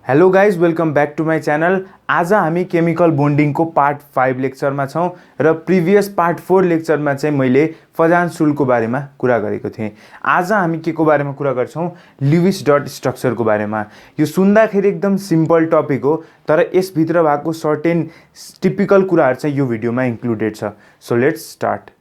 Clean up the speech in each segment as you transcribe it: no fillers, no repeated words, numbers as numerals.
Hello guys, welcome back to my channel. आज हामी chemical बोन्डिङको part 5 लेक्चरमा छौँ र प्रिभियस पार्ट 4 लेक्चरमा चाहिँ मैले फजान्स रुलको बारेमा कुरा गरेको थिएँ। आज हामी के को बारेमा कुरा गर्छौँ? लुइस डट स्ट्रक्चरको बारेमा। यो सुन्दाखेरि एकदम सिम्पल टपिक हो, तर यसभित्र भएको सर्टेन टिपिकल कुराहरू चाहिँ यो भिडियोमा इन्क्लुडेड छ। So let's start.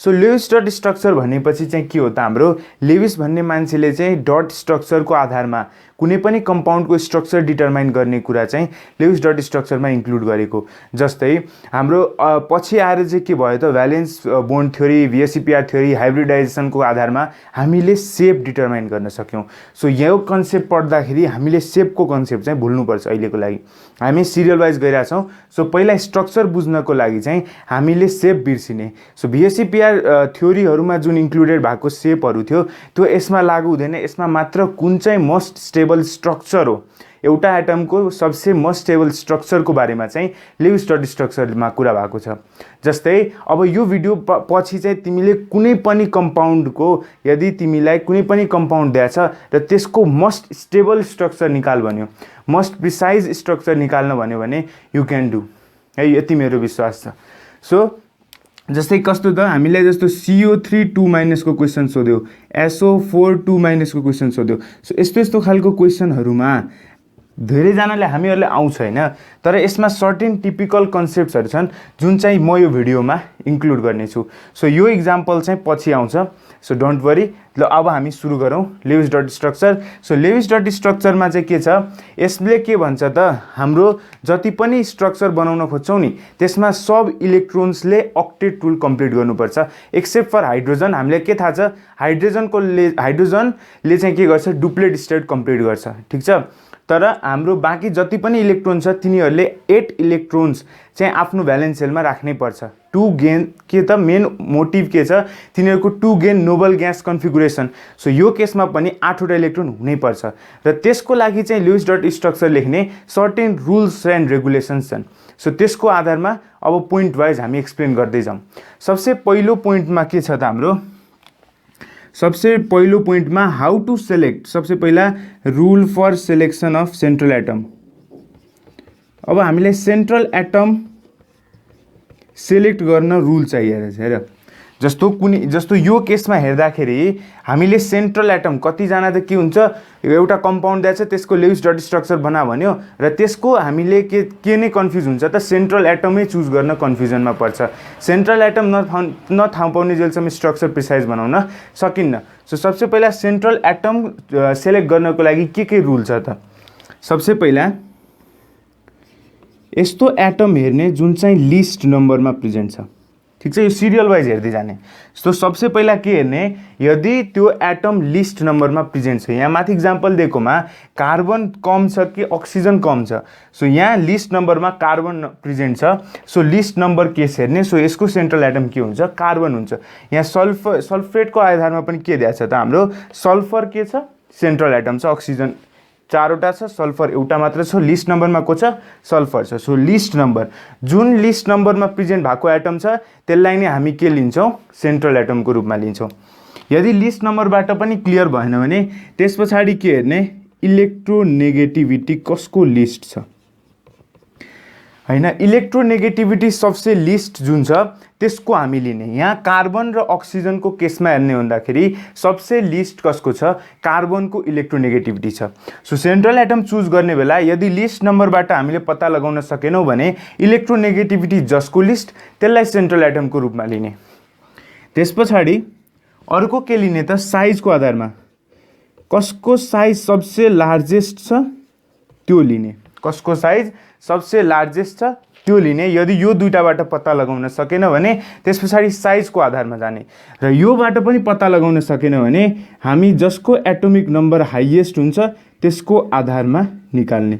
So Lewis dot structure भनेपछि चाहिँ के हो त? हाम्रो लेविस भन्ने मान्छेले चाहिँ डट स्ट्रक्चरको आधारमा कुनै पनि कम्पाउन्डको स्ट्रक्चर डिटरमाइन गर्ने कुरा चाहिँ लुइस डट स्ट्रक्चरमा इन्क्लुड गरेको। जस्तै हाम्रो पछि आएर चाहिँ के भयो त, valence bond theory, VSEPR theory, हाइब्रिडाइजेसनको आधारमा हामीले सेप डिटरमाइन गर्न सक्यौँ। सो यो कन्सेप्ट पढ्दाखेरि हामीले सेपको कन्सेप्ट चाहिँ भुल्नुपर्छ। अहिलेको लागि हामी सिरियल वाइज गइरहेछौँ। सो पहिला स्ट्रक्चर बुझ्नको लागि चाहिँ हामीले सेप बिर्सिने। सो VSEPR थ्योरीहरूमा जुन इन्क्लुडेड भएको सेपहरू थियो त्यो यसमा लागू हुँदैन। यसमा मात्र कुन चाहिँ मोस्ट स्टेबल स्ट्रक्चर हो, एउटा एटमको सबसे मोस्ट स्टेबल स्ट्रक्चरको बारेमा चाहिँ लुइस डट स्ट्रक्चरमा कुरा भएको छ। जस्तै अब यो भिडियो पछि चाहिँ तिमीले कुनै पनि कम्पाउन्डको, यदि तिमीलाई कुनै पनि कम्पाउन्ड दिएछ र त्यसको मोस्ट स्टेबल स्ट्रक्चर निकाल भन्यो, मोस्ट प्रिसाइज स्ट्रक्चर निकाल्न भन्यो भने यु क्यान डु है, यति मेरो विश्वास छ। सो जस्तै कस्तो त, हामीलाई जस्तो CO3 2- को क्वेसन सोध्यो, SO4 2- को क्वेसन सोध्यो। सो यस्तो खालको क्वेसनहरूमा धेरैजनाले हामीहरूले आउँछ हैन, तर यसमा सर्टेन टिपिकल कन्सेप्ट्सहरू छन् जुन चाहिँ म यो भिडियोमा इन्क्लुड गर्नेछु। सो यो इक्जाम्पल चाहिँ पछि आउँछ, सो डोन्ट वरी। ल अब हामी सुरु गरौँ Lewis dot structure. So Lewis dot स्ट्रक्चरमा चाहिँ के छ, यसले के भन्छ त, हाम्रो जति पनि स्ट्रक्चर बनाउन खोज्छौँ नि त्यसमा सब इलेक्ट्रोन्सले अक्टेट रुल कम्प्लिट गर्नुपर्छ, एक्सेप्ट फर हाइड्रोजन। हामीलाई के थाहा छ, हाइड्रोजनले चाहिँ के गर्छ, डुप्लेट स्टेट कम्प्लिट गर्छ, ठिक छ। तर हाम्रो बाँकी जति पनि इलेक्ट्रोन छ तिनीहरूले 8 इलेक्ट्रोन्स चाहिँ आफ्नो भ्यालेन्स सेलमा राख्नै पर्छ टु गेन के त, मेन मोटिभ के छ, तिनीहरूको to gain noble gas configuration. So यो केसमा पनि 8वटा इलेक्ट्रोन हुनैपर्छ र त्यसको लागि चाहिँ लुइस डट स्ट्रक्चर लेख्ने सर्टेन रुल्स एन्ड रेगुलेसन्स छन्। सो त्यसको आधारमा अब पोइन्ट वाइज हामी एक्सप्लेन गर्दै जाउँ। सबसे पहिलो पोइन्टमा के छ त, हाम्रो सबसे पहिलो पोइन्टमा हाउ टु सेलेक्ट, सबसे पहिला rule for selection of central atom. अब हामीलाई सेन्ट्रल एटम सेलेक्ट गर्न रुल चाहिएको छ। हेर, जस्तो यो केसमा हेर्दाखेरि हामीले सेन्ट्रल एटम, कतिजना त के हुन्छ, एउटा कम्पाउन्ड दिएछ त्यसको लुइस डट स्ट्रक्चर बना भन्यो र त्यसको हामीले के नै कन्फ्युज हुन्छ त, सेन्ट्रल एटमै चुज गर्न कन्फ्युजनमा पर्छ। सेन्ट्रल एटम नथाहा पाउने जेलसम्म स्ट्रक्चर प्रिसाइज बनाउन सकिन्न। सो सबसे पहिला सेन्ट्रल एटम सेलेक्ट गर्नको लागि के रुल छ त, सबसे पहिला यस्तो एटम हेर्ने जुन चाहिँ लिस्ट नम्बरमा प्रेजेन्ट छ, ठिक छ। यो सिरियल वाइज हेर्दै जाने। सो सबसे पहिला के हेर्ने, यदि त्यो एटम लिस्ट नम्बरमा प्रेजेन्ट छ। यहाँ माथि इक्जाम्पल दिएकोमा कार्बन कम छ कि अक्सिजन कम छ। सो यहाँ लिस्ट नम्बरमा कार्बन प्रेजेन्ट छ, सो लिस्ट नम्बर केस हेर्ने। सो यसको सेन्ट्रल एटम के हुन्छ, कार्बन हुन्छ। यहाँ सल्फेटको आधारमा पनि के दिएको छ त, हाम्रो सल्फर के छ, सेन्ट्रल एटम छ। अक्सिजन 4वटा छ, सल्फर एउटा मात्र छ। लिस्ट नम्बरमा को छ, सल्फर छ। सो लिस्ट नम्बर, जुन लिस्ट नम्बरमा प्रेजेन्ट भएको एटम छ त्यसलाई नै हामी के लिन्छौँ, सेन्ट्रल एटमको रूपमा लिन्छौँ। यदि लिस्ट नम्बरबाट पनि क्लियर भएन भने त्यस पछाडि के हेर्ने, इलेक्ट्रोनेगेटिभिटी कसको लिस्ट छ हैन। इलेक्ट्रोनेगेटिभिटी सबसे लिस्ट जुन छ त्यसको हामी लिने। यहाँ कार्बन र अक्सिजनको केसमा हेर्ने हुँदाखेरि सबसे लिस्ट कसको छ, कार्बनको इलेक्ट्रोनेगेटिभिटी छ। सो सेन्ट्रल एटम चुज गर्ने बेला यदि लिस्ट नम्बरबाट हामीले पत्ता लगाउन सकेनौँ भने इलेक्ट्रोनेगेटिभिटी जसको लिस्ट त्यसलाई सेन्ट्रल एटमको रूपमा लिने। त्यस पछाडि अर्को के लिने त, साइजको आधारमा कसको साइज सबसे लार्जेस्ट छ त्यो लिने। कसको साइज सबसे लार्जेस्ट छ त्यो लिने। यदि यो दुईटाबाट पत्ता लगाउन सकेन भने त्यस पछाडि साइजको आधारमा जाने, र योबाट पनि पत्ता लगाउन सकेन भने हामी जसको एटोमिक नम्बर हाइएस्ट हुन्छ त्यसको आधारमा निकाल्ने।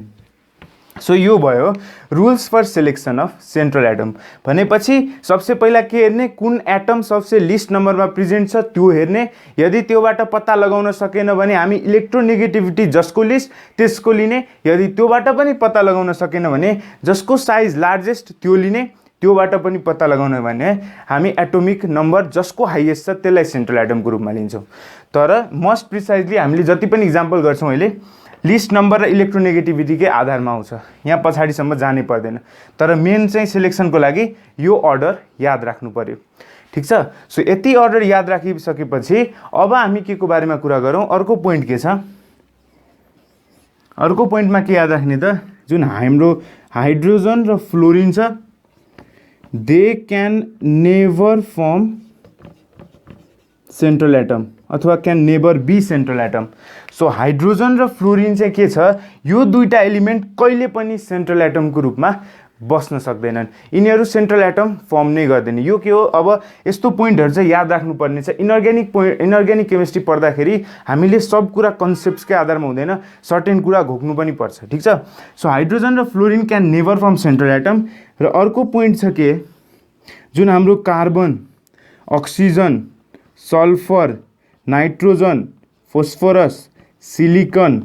सो यो भयो rules for selection of central atom. भनेपछि सबसे पहिला के हेर्ने, कुन एटम सबसे लिस्ट नम्बरमा प्रेजेन्ट छ त्यो हेर्ने। यदि त्योबाट पत्ता लगाउन सकेन भने हामी इलेक्ट्रोनेगेटिभिटी जसको लिस्ट त्यसको लिने। यदि त्योबाट पनि पत्ता लगाउन सकेन भने जसको साइज लार्जेस्ट त्यो लिने। त्योबाट पनि पत्ता लगाउन भने हामी एटोमिक नम्बर जसको हाइएस्ट छ त्यसलाई सेन्ट्रल एटमको रूपमा लिन्छौँ। तर मोस्ट प्रिसाइजली हामीले जति पनि इक्जाम्पल गर्छौँ अहिले लिस्ट नम्बर र इलेक्ट्रोनेगेटिभिटीकै आधारमा आउँछ, यहाँ पछाडिसम्म जानै पर्दैन। तर मेन चाहिँ सिलेक्सनको लागि यो अर्डर याद राख्नु पर्यो, ठिक छ। सो यति अर्डर याद राखिसकेपछि अब हामी के को बारेमा कुरा गरौँ। अर्को पोइन्ट के छ, अर्को पोइन्टमा के याद राख्ने त, जुन हाम्रो हाइड्रोजन र फ्लोरिन छ they can never form central atom अथवा can never be central atom. So hydrogen र फ्लोरिन चाहिँ के छ, यो दुईटा एलिमेन्ट कहिले पनि सेन्ट्रल एटमको रूपमा बस्न सक्दैनन्, यिनीहरू सेन्ट्रल एटम फर्म नै गर्दैन। यो के हो, अब यस्तो पोइन्टहरू चाहिँ याद राख्नुपर्ने छ। इनअर्ग्यानिक केमिस्ट्री पढ्दाखेरि हामीले सब कुरा कन्सेप्ट्सकै आधारमा हुँदैन, सर्टेन कुरा घोक्नु पनि पर्छ, ठिक छ। सो हाइड्रोजन र fluorine can never form central atom. र अर्को पोइन्ट छ के, जुन हाम्रो carbon, oxygen, sulphur, nitrogen, phosphorus, silicon,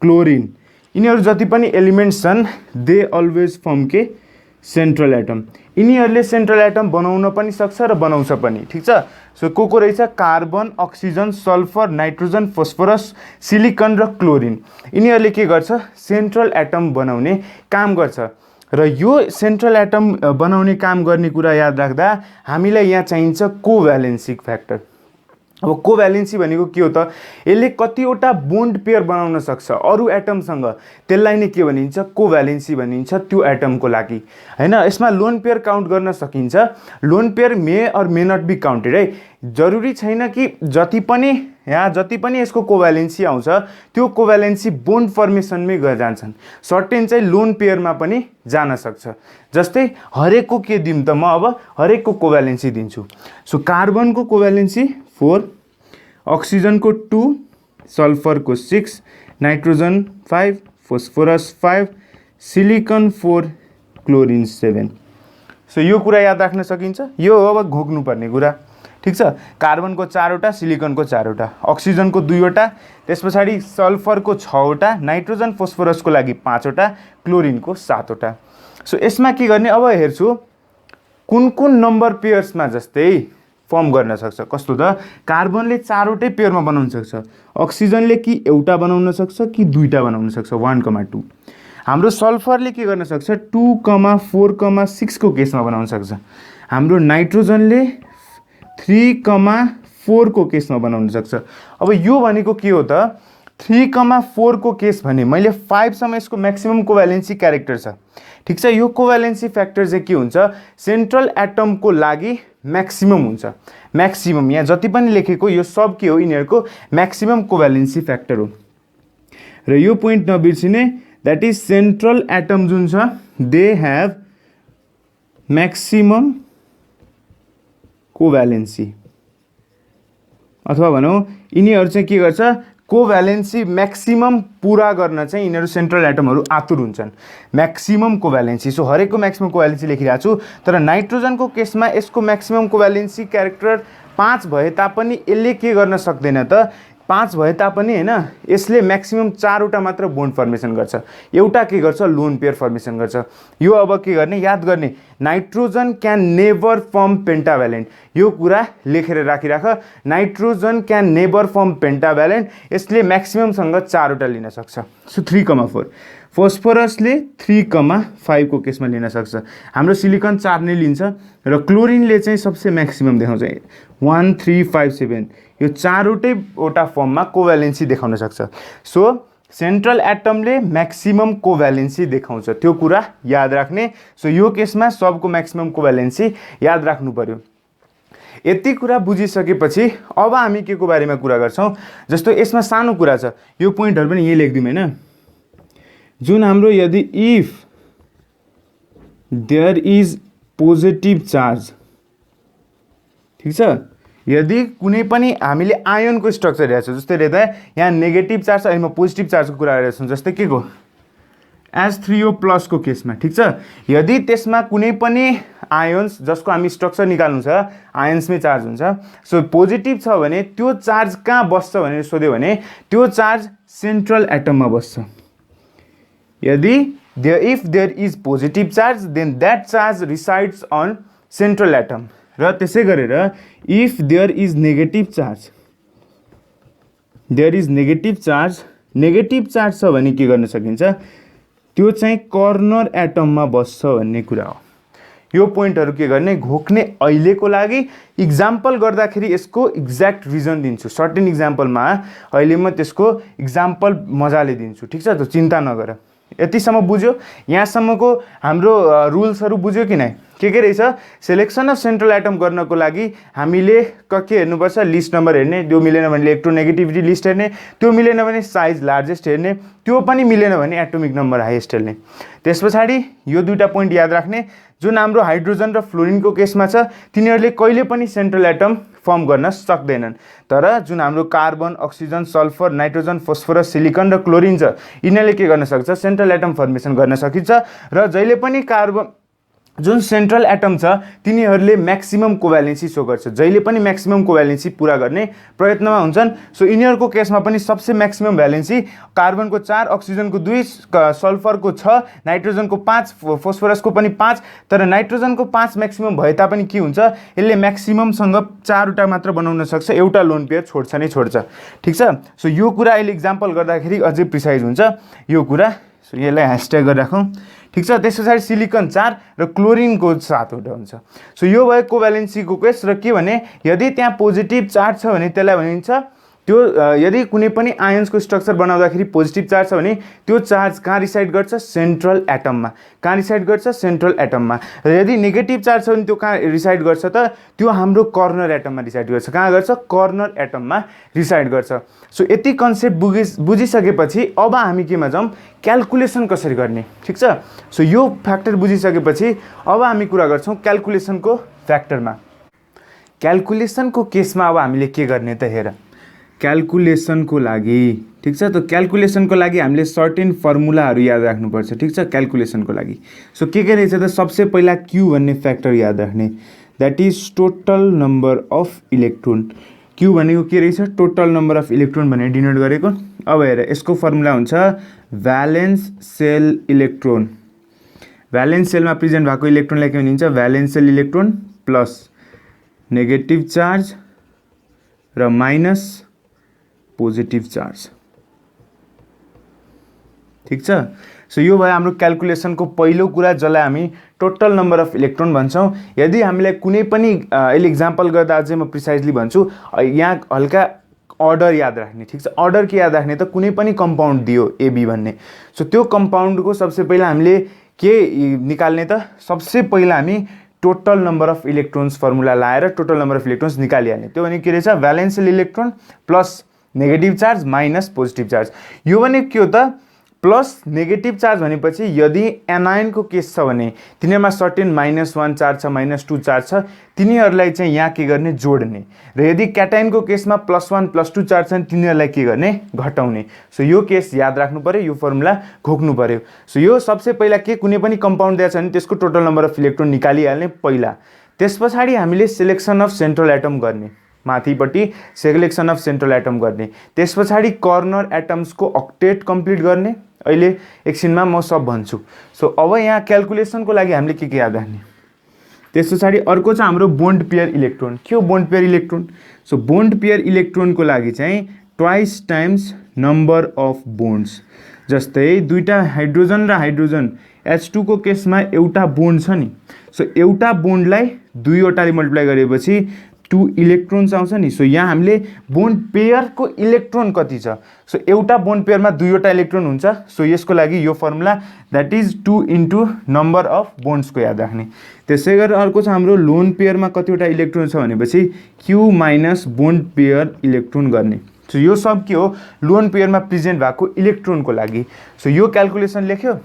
chlorine, यिनीहरू जति पनि एलिमेन्ट्स छन् दे अलवेज फर्म के सेन्ट्रल एटम। यिनीहरूले सेन्ट्रल एटम बनाउन पनि सक्छ र बनाउँछ पनि, ठिक छ। सो को रहेछ, carbon, oxygen, sulphur, nitrogen, phosphorus, silicon र क्लोरिन, यिनीहरूले के गर्छ, सेन्ट्रल एटम बनाउने काम गर्छ। र यो सेन्ट्रल एटम बनाउने काम गर्ने कुरा याद राख्दा हामीलाई यहाँ चाहिन्छ कोभ्यालेन्सी फ्याक्टर। अब कोभ्यालेन्सी भनेको के हो त, यसले कतिवटा बोन्ड पेयर बनाउन सक्छ अरू एटमसँग, त्यसलाई नै के भनिन्छ, कोभ्यालेन्सी भनिन्छ त्यो एटमको लागि, हैन। यसमा लोन पेयर काउन्ट गर्न सकिन्छ, लोन पेयर मे और मे नट बी काउन्टेड है। जरुरी छैन कि जति पनि यसको कोभ्यालेन्सी आउँछ त्यो कोभ्यालेन्सी बोन्ड फर्मेसनमै गएर जान्छन्, सर्टेन चाहिँ लोन पेयरमा पनि जान सक्छ। जस्तै हरेकको के दिउँ त, म अब हरेकको कोभ्यालेन्सी दिन्छु। सो कार्बनको कोभ्यालेन्सी 4, अक्सिजनको 2, सल्फरको 6, nitrogen 5, phosphorus 5, silicon 4, chlorine 7। So यो कुरा याद राख्न सकिन्छ, यो हो अब घोक्नुपर्ने कुरा, ठिक छ। कार्बनको 4वटा, सिलिकनको 4वटा, अक्सिजनको 2वटा, त्यस पछाडि सल्फरको 6वटा, नाइट्रोजन फोस्फोरसको लागि 5वटा, क्लोरिनको 7वटा। सो यसमा के गर्ने, अब हेर्छु कुन कुन नम्बर पेयर्समा जस्तै फर्म गर्न सक्छ। कस्तो त, कार्बनले 4वटै पेयरमा बनाउन सक्छ, अक्सिजनले कि एउटा बनाउन सक्छ कि दुईटा बनाउन सक्छ, 1,2। हाम्रो सल्फरले के गर्न सक्छ, 2,4,6 को केसमा बनाउन सक्छ। हाम्रो नाइट्रोजनले 3,4 को केसमा बनाउन सक्छ। अब यो भनेको के हो त, 3,4 को केस भने मैले 5 सम्म यसको म्याक्सिमम कोभ्यालेन्सी क्यारेक्टर छ, ठिक छ। यो कोभ्यालेन्सी फ्याक्टर चाहिँ के हुन्छ, सेन्ट्रल एटमको लागि म्याक्सिमम हुन्छ। म्याक्सिमम यहाँ जति पनि लेखेको यो सब के हो, यिनीहरूको म्याक्सिमम कोभ्यालेन्सी फ्याक्टर हो। र यो पोइन्ट नबिर्सिने, द्याट इज सेन्ट्रल एटम जुन छ दे ह्याभ म्याक्सिमम कोभ्यालेन्सी, अथवा भनौँ यिनीहरू चाहिँ के गर्छ, कोभ्यालेन्सी म्याक्सिमम पुरा गर्न चाहिँ यिनीहरू सेन्ट्रल एटमहरू आतुर हुन्छन्। म्याक्सिमम कोभ्यालेन्सी, सो हरेकको म्याक्सिमम कोभ्यालेन्सी लेखिरहेको छु। तर नाइट्रोजनको केसमा यसको म्याक्सिमम कोभ्यालेन्सी क्यारेक्टर 5 भए तापनि यसले के गर्न सक्दैन त, 5 भए तापनि हैन, यसले म्याक्सिमम 4वटा मात्र बोन्ड फर्मेसन गर्छ, एउटा के गर्छ, लोन पेयर फर्मेसन गर्छ। यो अब के गर्ने, याद गर्ने, नाइट्रोजन क्यान नेभर फर्म पेन्टाभ्यालेन्ट, यो कुरा लेखेर राखिराख। नाइट्रोजन क्यान नेभर फर्म पेन्टाभ्यालेन्ट, यसले म्याक्सिममसँग 4वटा लिन सक्छ। सो 3,4। फोस्फोरसले 3,5 को केसमा लिन सक्छ। हाम्रो सिलिकन 4 नै लिन्छ र क्लोरिनले चाहिँ सबसे म्याक्सिमम देखाउँछ 1, 3, 5, 7। यो 4वटा फर्ममा कोभ्यालेन्सी देखाउन सक्छ। सो सेन्ट्रल एटमले म्याक्सिमम कोभ्यालेन्सी देखाउँछ, त्यो कुरा याद राख्ने। सो यो केसमा सबको म्याक्सिमम कोभ्यालेन्सी याद राख्नु पर्यो। यति कुरा बुझिसकेपछि अब हामी के को बारेमा कुरा गर्छौँ, जस्तो यसमा सानो कुरा छ, यो पोइन्टहरू पनि यही लेखिदिउँ हैन। जुन हाम्रो यदि if there is positive charge, ठिक छ, यदि कुनै पनि हामीले आयनको स्ट्रक्चर हेरेको छ, जस्तै हेर्दा यहाँ नेगेटिभ चार्ज अनि म पोजिटिभ चार्जको कुरा हेरेको छु, जस्तै के को H3O+ को केसमा, ठिक छ। यदि त्यसमा कुनै पनि आयन्स जसको हामी स्ट्रक्चर निकाल्नु छ, आयन्समै चार्ज हुन्छ, सो पोजिटिभ छ भने त्यो चार्ज कहाँ बस्छ भनेर सोध्यो भने त्यो चार्ज सेन्ट्रल एटममा बस्छ। यदि if there is positive charge then that charge resides on central atom र त्यसै गरेर if there is negative charge negative charge छ भने के गर्न सकिन्छ त्यो चाहिँ कर्नर एटममा बस्छ भन्ने कुरा हो यो पोइन्टहरु के गर्ने घोक्ने अहिलेको लागि एक्जाम्पल गर्दाखेरि यसको एक्ज्याक्ट रिजन दिन्छु सर्टेन एक्जाम्पलमा अहिले म त्यसको एक्जाम्पल मजाले दिन्छु ठीक छ त चिन्ता नगर यतिसम्म बुझ्यो यहाँसम्मको हाम्रो रुल्सहरु बुझ्यो कि नै के रहेछ सिलेक्सन अफ सेन्ट्रल एटम गर्नको लागि हामीले के हेर्नुपर्छ लिस्ट नम्बर हेर्ने त्यो मिलेन भने इलेक्ट्रोनेगेटिभिटी लिस्ट हेर्ने त्यो मिलेन भने साइज लार्जेस्ट हेर्ने त्यो पनि मिलेन भने एटोमिक नम्बर हाईएस्ट हेर्ने त्यसपछि यो दुईटा पोइन्ट याद राख्ने जुन हाम्रो हाइड्रोजन र फ्लोरिनको केसमा छ तिनीहरुले कहिले पनि सेन्ट्रल एटम फर्म गर्न सक्दैनन् तर जुन हाम्रो carbon oxygen sulphur nitrogen phosphorus silicon र क्लोरिन छ यिनीहरुले के गर्न सक्छ सेन्ट्रल एटम फर्मेसन गर्न सकिन्छ र जहिले पनि कार्बन जुन सेन्ट्रल एटम छ तिनीहरुले म्याक्सिमम कोभ्यालेन्सी शो गर्छ जहिले पनि म्याक्सिमम कोभ्यालेन्सी पूरा गर्ने प्रयत्नमा हुन्छन् सो यिनीहरुको केसमा पनि सबसे म्याक्सिमम भ्यालेन्सी कार्बनको 4 अक्सिजनको 2 सल्फरको 6 नाइट्रोजनको 5 फोस्फोरसको पनि 5 तर नाइट्रोजनको 5 म्याक्सिमम भए तापनि के हुन्छ यसले म्याक्सिमम सँग 4 वटा मात्र बनाउन सक्छ एउटा लोन पेयर छोड्छ नै छोड्छ ठीक छ सो यो कुरा अहिले एक्जाम्पल गर्दाखेरि अझै प्रिसाइज हुन्छ यो कुरा सो यसलाई ह्याशट्याग गरेर राखौं ठीक छ त्यसपछि सिलिकन 4 र क्लोरिनको 7 वटा हुन्छ सो यो भयो कोभ्यालेन्सीको केस र के भने यदि त्यहाँ पोजिटिभ चार्ज छ भने त्यसलाई भनिन्छ त्यो यदि कुनै पनि आयन्सको स्ट्रक्चर बनाउँदाखेरि पोजिटिभ चार्ज छ भने त्यो चार्ज कहाँ रिसाइड गर्छ सेन्ट्रल एटममा कहाँ रिसाइड गर्छ सेन्ट्रल एटममा र यदि नेगेटिभ चार्ज छ भने त्यो कहाँ रिसाइड गर्छ त त्यो हाम्रो कर्नर एटममा रिसाइड गर्छ कहाँ गर्छ कर्नर एटममा रिसाइड गर्छ सो यति कन्सेप्ट बुझिसकेपछि अब हामी केमा जाउँ क्याल्कुलेसन कसरी गर्ने ठीक छ सो यो फ्याक्टर बुझिसकेपछि अब हामी कुरा गर्छौं क्याल्कुलेसनको फ्याक्टरमा क्याल्कुलेसनको केसमा अब हामीले के गर्ने त हेर क्याल्कुलेसनको लागि ठीक छ त क्याल्कुलेसनको लागि हामीले सर्टेन फर्मुलाहरु याद राख्नुपर्छ ठीक छ क्याल्कुलेसनको लागि सो के रहेछ त सबसे पहिला q भन्ने फ्याक्टर याद राख्ने that is total number of electron q भनेको के रहेछ टोटल नम्बर अफ इलेक्ट्रोन भनेर डिनोट गरेको अब हेर यसको फर्मुला हुन्छ भ्यालेन्स सेल इलेक्ट्रोन भ्यालेन्स सेलमा प्रेजेन्ट भएको इलेक्ट्रोनलाई के भनिन्छ valence shell electron plus negative charge र माइनस पोजिटिभ चार्ज ठीक छ सो यो भयो हाम्रो क्याल्कुलेसनको पहिलो कुरा जसलाई हामी टोटल नम्बर अफ इलेक्ट्रोन भन्छौं यदि हामीलाई कुनै पनि अहिले एक्जाम्पल गर्दा अझै म प्रिसाइजली भन्छु यहाँ हल्का अर्डर याद राख्ने ठीक छ अर्डर के याद राख्ने त कुनै पनि कम्पाउन्ड दियो एबी भन्ने सो त्यो कम्पाउन्डको सबसे पहिला हामीले के निकाल्ने त सबसे पहिला हामी total number of electrons formula लाएर टोटल नम्बर अफ इलेक्ट्रोन्स निकालिहाल्ने त्यो भने के रहेछ valence shell electron plus negative charge minus positive charge यो भने के हो त प्लस नेगेटिभ चार्ज भनेपछि यदि एनायन को केस छ भने तिनीहरुमा सर्टेन -1 चार्ज छ -2 चार्ज छ तिनीहरुलाई चाहिँ यहाँ के गर्ने जोड्ने र यदि क्याटायन को केसमा +1 +2 चार्ज छन् तिनीहरुलाई के गर्ने घटाउने सो यो केस याद राख्नु पर्यो यो फर्मुला घोक्नु पर्यो सो यो सबसे पहिला के कुनै पनि कम्पाउन्ड दिएको छ भने त्यसको टोटल नम्बर अफ इलेक्ट्रोन निकालिहाल्ने पहिला त्यसपछि हामीले सिलेक्सन अफ सेन्ट्रल एटम गर्ने माथिपट्टि सिलेक्सन अफ सेन्ट्रल एटम गर्ने त्यसपछि कर्नर एटम्स को ऑक्टेट कंप्लीट गर्ने अहिले एकछिनमा म सब भन्छु सो अब यहाँ क्याल्कुलेसन को लागि हामीले के याद राख्ने त्यसपछि अर्को छ हाम्रो बोन्ड पेयर इलेक्ट्रोन के हो bond pair electron so bond pair electron को लागि चाहिँ twice times number of bonds जस्तै दुईटा हाइड्रोजन र हाइड्रोजन H2 को केसमा एउटा बोन्ड छ नि सो एउटा बोन्डलाई दुईवटाले मल्टिप्लाई गरेपछि 2 इलेक्ट्रोन्स आउँछ नि सो यहाँ हामीले बोन्ड पेयर को इलेक्ट्रोन कति छ सो एउटा बोन्ड पेयरमा दुईवटा इलेक्ट्रोन हुन्छ सो यसको लागि यो formula that is 2 into number of bonds को याद राख्ने त्यसै गरेर अर्को छ हाम्रो लोन पेयरमा कतिवटा इलेक्ट्रोन छ भनेपछि q minus bond pair electron गर्ने सो यो सब के हो लोन पेयरमा प्रेजेन्ट भएको इलेक्ट्रोन को लागि सो यो क्याल्कुलेसन लेख्यो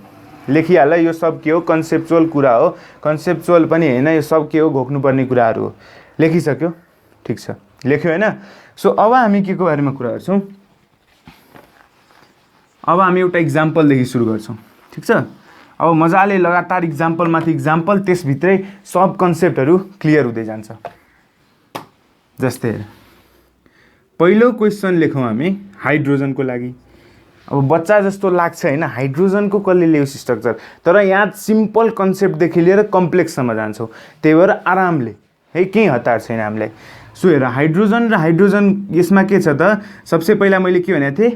लेखिहाल यो सब के हो कन्सेप्चुअल कुरा हो कन्सेप्चुअल पनि हैन यो सब के हो घोक्नु पर्ने कुराहरु हो लेखिसक्यो ठीक छ लेख्यो हैन सो अब हामी के को बारेमा कुरा गर्छौं अब हामी एउटा एक्जाम्पल देखि सुरु गर्छौं ठीक छ अब मजाले लगातार एक्जाम्पल माथि एक्जाम्पल त्यस भित्रै सब कन्सेप्टहरु क्लियर हुँदै जान्छ जस्तै पहिलो क्वेशन लेखौं हामी हाइड्रोजन को लागि अब बच्चा जस्तो लाग्छ हैन हाइड्रोजनको कसले ल्याउँछ स्ट्रक्चर, तर यहाँ सिम्पल कन्सेप्टदेखि लिएर कम्प्लेक्ससम्म जान्छौँ, त्यही भएर आरामले है केही हतार छैन हामीलाई। सो हेर हाइड्रोजन र हाइड्रोजन यसमा के छ त, सबसे पहिला मैले के भनेको थिएँ,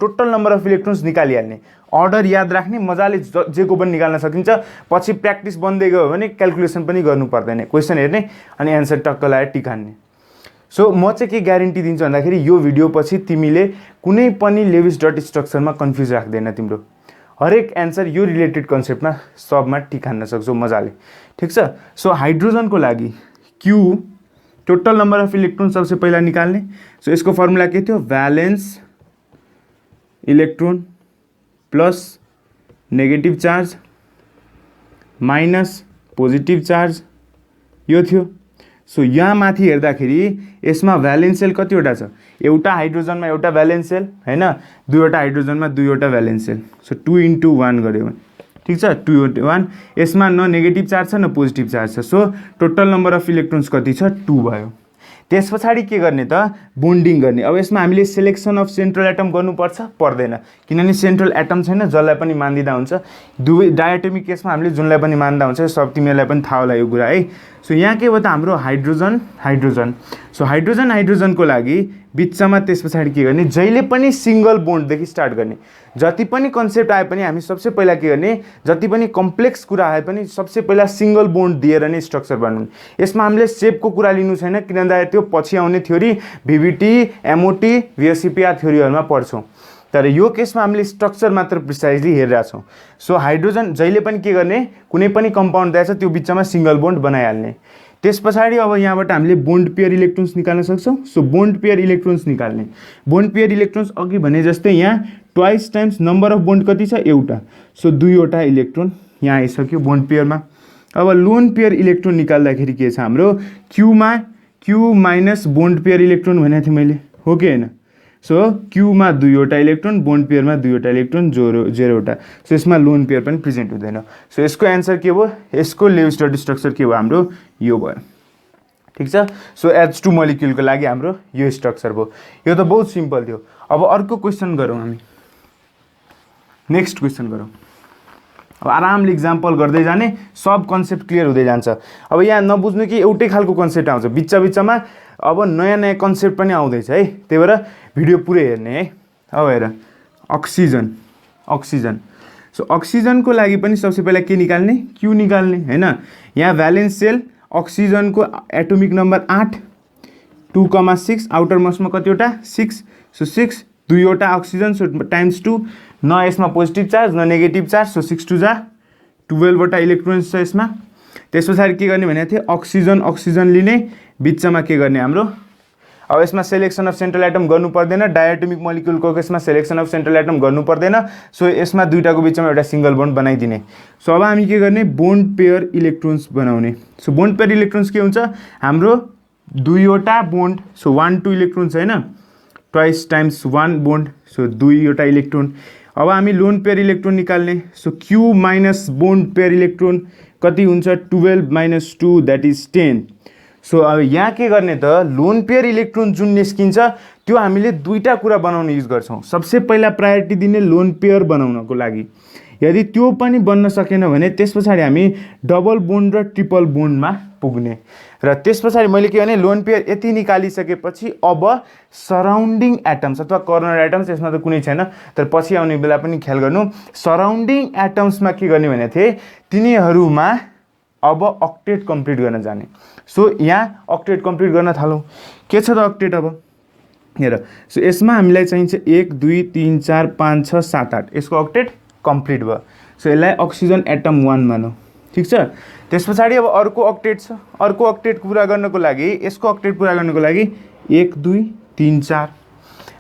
टोटल नम्बर अफ इलेक्ट्रोन्स निकालिहाल्ने, अर्डर याद राख्ने, मजाले जेको पनि निकाल्न सकिन्छ, पछि प्र्याक्टिस बन्दै गयो भने क्याल्कुलेसन पनि गर्नु पर्दैन, क्वेसन हेर्ने अनि एन्सर टक्क लगाएर टिक हान्ने। सो म चाहिँ के ग्यारेन्टी दिन्छु भन्दाखेरि यो भिडियो पछि तिमीले कुनै पनि लेविस डट स्ट्रक्चरमा कन्फ्युज राख्दैन, तिम्रो हरेक एन्सर यो रिलेटेड कन्सेप्टमा सबमा टिक हान्न सक्छौ मजाले, ठिक छ। सो हाइड्रोजनको लागि Q total number of electron सबसे पहिला निकाल्ने। सो यसको फर्मुला के थियो, valence electron plus negative charge minus positive charge यो थियो। सो यहाँ माथि हेर्दाखेरि यसमा भ्यालेन्स सेल कतिवटा छ, एउटा हाइड्रोजनमा एउटा भ्यालेन्स सेल हैन, दुईवटा हाइड्रोजनमा दुईवटा भ्यालेन्स सेल। सो 2 × 1 गऱ्यो भने ठिक छ, 2 × 1 यसमा न नेगेटिभ चार्ज छ न पोजिटिभ चार्ज छ। So total number of electrons कति छ, 2 भयो। त्यस पछाडि के गर्ने त, बोन्डिङ गर्ने। अब यसमा हामीले सेलेक्सन अफ सेन्ट्रल एटम गर्नुपर्छ पर्दैन, किनभने सेन्ट्रल एटम छैन, जसलाई पनि मान्दिदा हुन्छ। दुवै डायटोमिक केसमा हामीले जुनलाई पनि मान्दा हुन्छ, सब तिमीहरूलाई पनि थाहा होला यो कुरा है। सो यहाँ के भयो त हाम्रो हाइड्रोजन हाइड्रोजन। सो हाइड्रोजन हाइड्रोजनको लागि बिचमा त्यस पछाडि के गर्ने, जहिले पनि सिङ्गल बोन्डदेखि स्टार्ट गर्ने। जति पनि कन्सेप्ट आए पनि हामी सबसे पहिला के गर्ने, जति पनि कम्प्लेक्स कुरा आए पनि सबसे पहिला सिङ्गल बोन्ड दिएर नै स्ट्रक्चर बनाउने। यसमा हामीले सेपको कुरा लिनु छैन, किनभने त्यो पछि आउने थ्योरी भिभिटी एमओटी भिएससिपिआर थ्योरीहरूमा पढ्छौँ, तर यो केसमा हामीले स्ट्रक्चर मात्र प्रिसाइजली हेरिरहेछौँ। सो हाइड्रोजन जहिले पनि के गर्ने, कुनै पनि कम्पाउन्ड दिएछ त्यो बिचमा सिङ्गल बोन्ड बनाइहाल्ने। त्यस पछाडि अब यहाँबाट हामीले बोन्ड पेयर इलेक्ट्रोन्स निकाल्न सक्छौँ। सो बोन्ड पेयर इलेक्ट्रोन्स निकाल्ने, बोन्ड पेयर इलेक्ट्रोन्स अघि भने जस्तै यहाँ twice times number of bond कति छ, एउटा। सो दुईवटा इलेक्ट्रोन यहाँ आइसक्यो बोन्ड पेयरमा। अब लोन पेयर इलेक्ट्रोन निकाल्दाखेरि के छ हाम्रो, क्यूमा Q minus bond pair electron भनेको थिएँ मैले, हो कि होइन। सो क्यूमा दुईवटा इलेक्ट्रोन, बोन्ड पेयरमा दुईवटा इलेक्ट्रोन, जेरोवटा। सो यसमा लोन पेयर पनि प्रेजेन्ट हुँदैन। सो यसको एन्सर के भयो, यसको लेविस डट स्ट्रक्चर के भयो हाम्रो, यो भयो, ठिक छ। सो H2 मोलिक्युलको लागि हाम्रो यो स्ट्रक्चर भयो। यो त बहुत सिम्पल थियो। अब अर्को क्वेसन गरौँ हामी, नेक्स्ट क्वेसन गरौँ। अब आरामले इक्जाम्पल गर्दै जाने, सब कन्सेप्ट क्लियर हुँदै जान्छ। अब यहाँ नबुझ्नु कि एउटै खालको कन्सेप्ट आउँछ, बिचमा अब नयाँ नयाँ कन्सेप्ट पनि आउँदैछ है, त्यही भएर भिडियो पुरै हेर्ने है। अब हेर अक्सिजन अक्सिजन। सो अक्सिजनको लागि पनि सबसे पहिला के निकाल्ने, क्यू निकाल्ने हैन। यहाँ भ्यालेन्स सेल अक्सिजनको एटोमिक नम्बर 8, 2,6 आउटर मोस्टमा कतिवटा, 6। सो 6 दुईवटा अक्सिजन, सो टाइम्स 2, न यसमा पोजिटिभ चार्ज न नेगेटिभ चार्ज। सो 6 2 जा 12वटा इलेक्ट्रोन्स छ यसमा। त्यस पछाडि के गर्ने भनेको थिएँ, अक्सिजन अक्सिजन लिने, बिचमा के गर्ने हाम्रो, अब यसमा सेलेक्सन अफ सेन्ट्रल एटम गर्नु पर्दैन, डायटोमिक मोलिक्युलको केसमा सेलेक्सन अफ सेन्ट्रल एटम गर्नु पर्दैन। सो यसमा दुईटाको बिचमा एउटा सिङ्गल बोन्ड बनाइदिने। सो अब हामी के गर्ने, बोन्ड पेयर इलेक्ट्रोन्स बनाउने। सो बोन्ड पेयर इलेक्ट्रोन्स के हुन्छ हाम्रो, दुईवटा बोन्ड। सो 1 2 इलेक्ट्रोन्स हैन, ट्वाइस टाइम्स 1 बोन्ड। सो दुईवटा इलेक्ट्रोन। अब हामी लोन पेयर इलेक्ट्रोन निकाल्ने। So Q minus bond pair electron कति हुन्छ, 12 माइनस 2 द्याट इज 10। सो अब यहाँ के गर्ने त, लोन पेयर इलेक्ट्रोन जुन निस्किन्छ त्यो हामीले दुईटा कुरा बनाउन युज गर्छौँ। सबसे पहिला प्रायोरिटी दिने लोन पेयर बनाउनको लागि, यदि त्यो पनि बन्न सकेन भने त्यस पछाडि हामी डबल बोन्ड र ट्रिपल बोन्डमा पुग्ने। र त्यस पछाडि मैले के भने, लोन पेयर यति निकालिसकेपछि अब सराउन्डिङ एटम्स अथवा कर्नर एटम्स, यसमा त कुनै छैन तर पछि आउने बेला पनि ख्याल गर्नु, सराउन्डिङ एटम्समा के गर्ने भनेको थिएँ, तिनीहरूमा अब अक्टेट कम्प्लिट गर्न जाने। सो यहाँ अक्टेट कम्प्लिट गर्न थालौँ। के छ त अक्टेट, अब हेर। सो यसमा हामीलाई चाहिन्छ 1 2 3 4 5 6 7 8, यसको अक्टेट कम्प्लिट भयो। सो यसलाई अक्सिजन एटम 1 मानौँ, ठिक छ। त्यस पछाडि अब अर्को अक्टेट छ, अर्को अक्टेट पुरा गर्नको लागि, यसको अक्टेट पुरा गर्नको लागि 1 2 3 4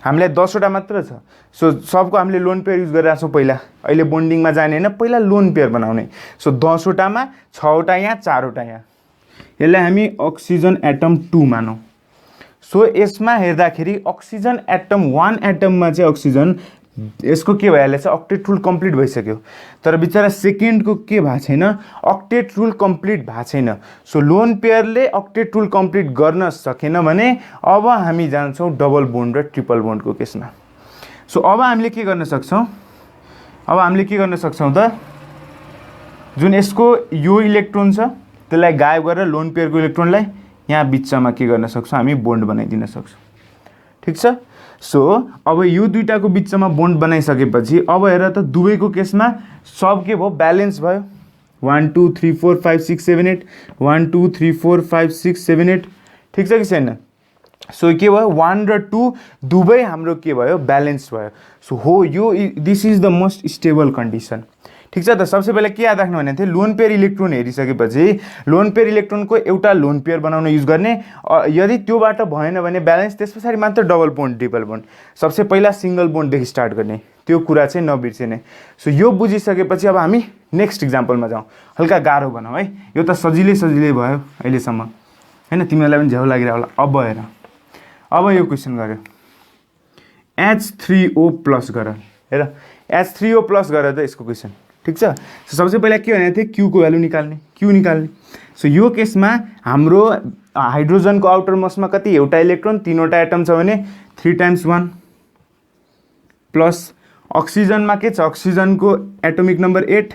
हामीलाई 10वटा मात्र छ। सो सबको हामीले लोन पेयर युज गरिरहेको छौँ पहिला, अहिले बोन्डिङमा जाने होइन, पहिला लोन पेयर बनाउने। सो 10वटामा 6वटा यहाँ 4वटा यहाँ, यसलाई हामी अक्सिजन एटम 2 मानौँ। सो यसमा हेर्दाखेरि अक्सिजन एटम 1 एटममा चाहिँ अक्सिजन यसको के भइहाल्यो छ, अक्टेट रुल कम्प्लिट भइसक्यो। तर बिचरा सेकेन्डको के भएको छैन, अक्टेट रुल कम्प्लिट भएको छैन। सो लोन पेयरले अक्टेट रुल कम्प्लिट गर्न सकेन भने अब हामी जान्छौँ डबल बोन्ड र ट्रिपल बोन्डको केसमा। सो अब हामीले के गर्न सक्छौँ त जुन यसको यो इलेक्ट्रोन छ त्यसलाई गायब गरेर लोन पेयरको इलेक्ट्रोनलाई यहाँ बिचमा के गर्न सक्छौँ हामी बोन्ड बनाइदिन सक्छौँ। ठिक छ। सो अब यो दुईटाको बिचमा बोन्ड बनाइसकेपछि अब हेर त दुवैको केसमा सब के भयो ब्यालेन्स भयो 1 2 3 4 5 6 7 8 1 2 3 4 5 6 7 8 ठिक छ कि छैन। सो के भयो 1 र 2 दुवै हाम्रो के भयो ब्यालेन्स भयो। सो हो यो this is the most stable condition. ठिक छ त। सबसे पहिला के याद राख्नु भनेको थियो लोन पेयर इलेक्ट्रोन हेरिसकेपछि लोन पेयर इलेक्ट्रोनको एउटा लोन पेयर बनाउन युज गर्ने यदि त्योबाट भएन भने ब्यालेन्स त्यस पछाडि मात्र डबल बोन्ड ट्रिपल बोन्ड सबसे पहिला सिंगल बोन्डदेखि स्टार्ट गर्ने त्यो कुरा चाहिँ नबिर्सिने। सो यो बुझिसकेपछि अब हामी नेक्स्ट इक्जाम्पलमा जाउँ। हल्का गाह्रो बनाऊ है यो त सजिलै भयो अहिलेसम्म हैन तिमीहरूलाई पनि झ्याउ लागिरहेको होला। अब हेर अब यो क्वेसन गर्यो H3O+ गर हेर H3O+ गर त यसको क्वेसन। ठिक छ। सो सबसे पहिला के भनेको थियो क्यू को भ्यालु निकाल्ने क्यू निकाल्ने। सो यो केसमा हाम्रो हाइड्रोजनको आउटर मोस्टमा कति एउटा इलेक्ट्रोन तीनवटा एटम छ भने 3 × 1 प्लस अक्सिजनमा के छ अक्सिजनको एटोमिक नम्बर 8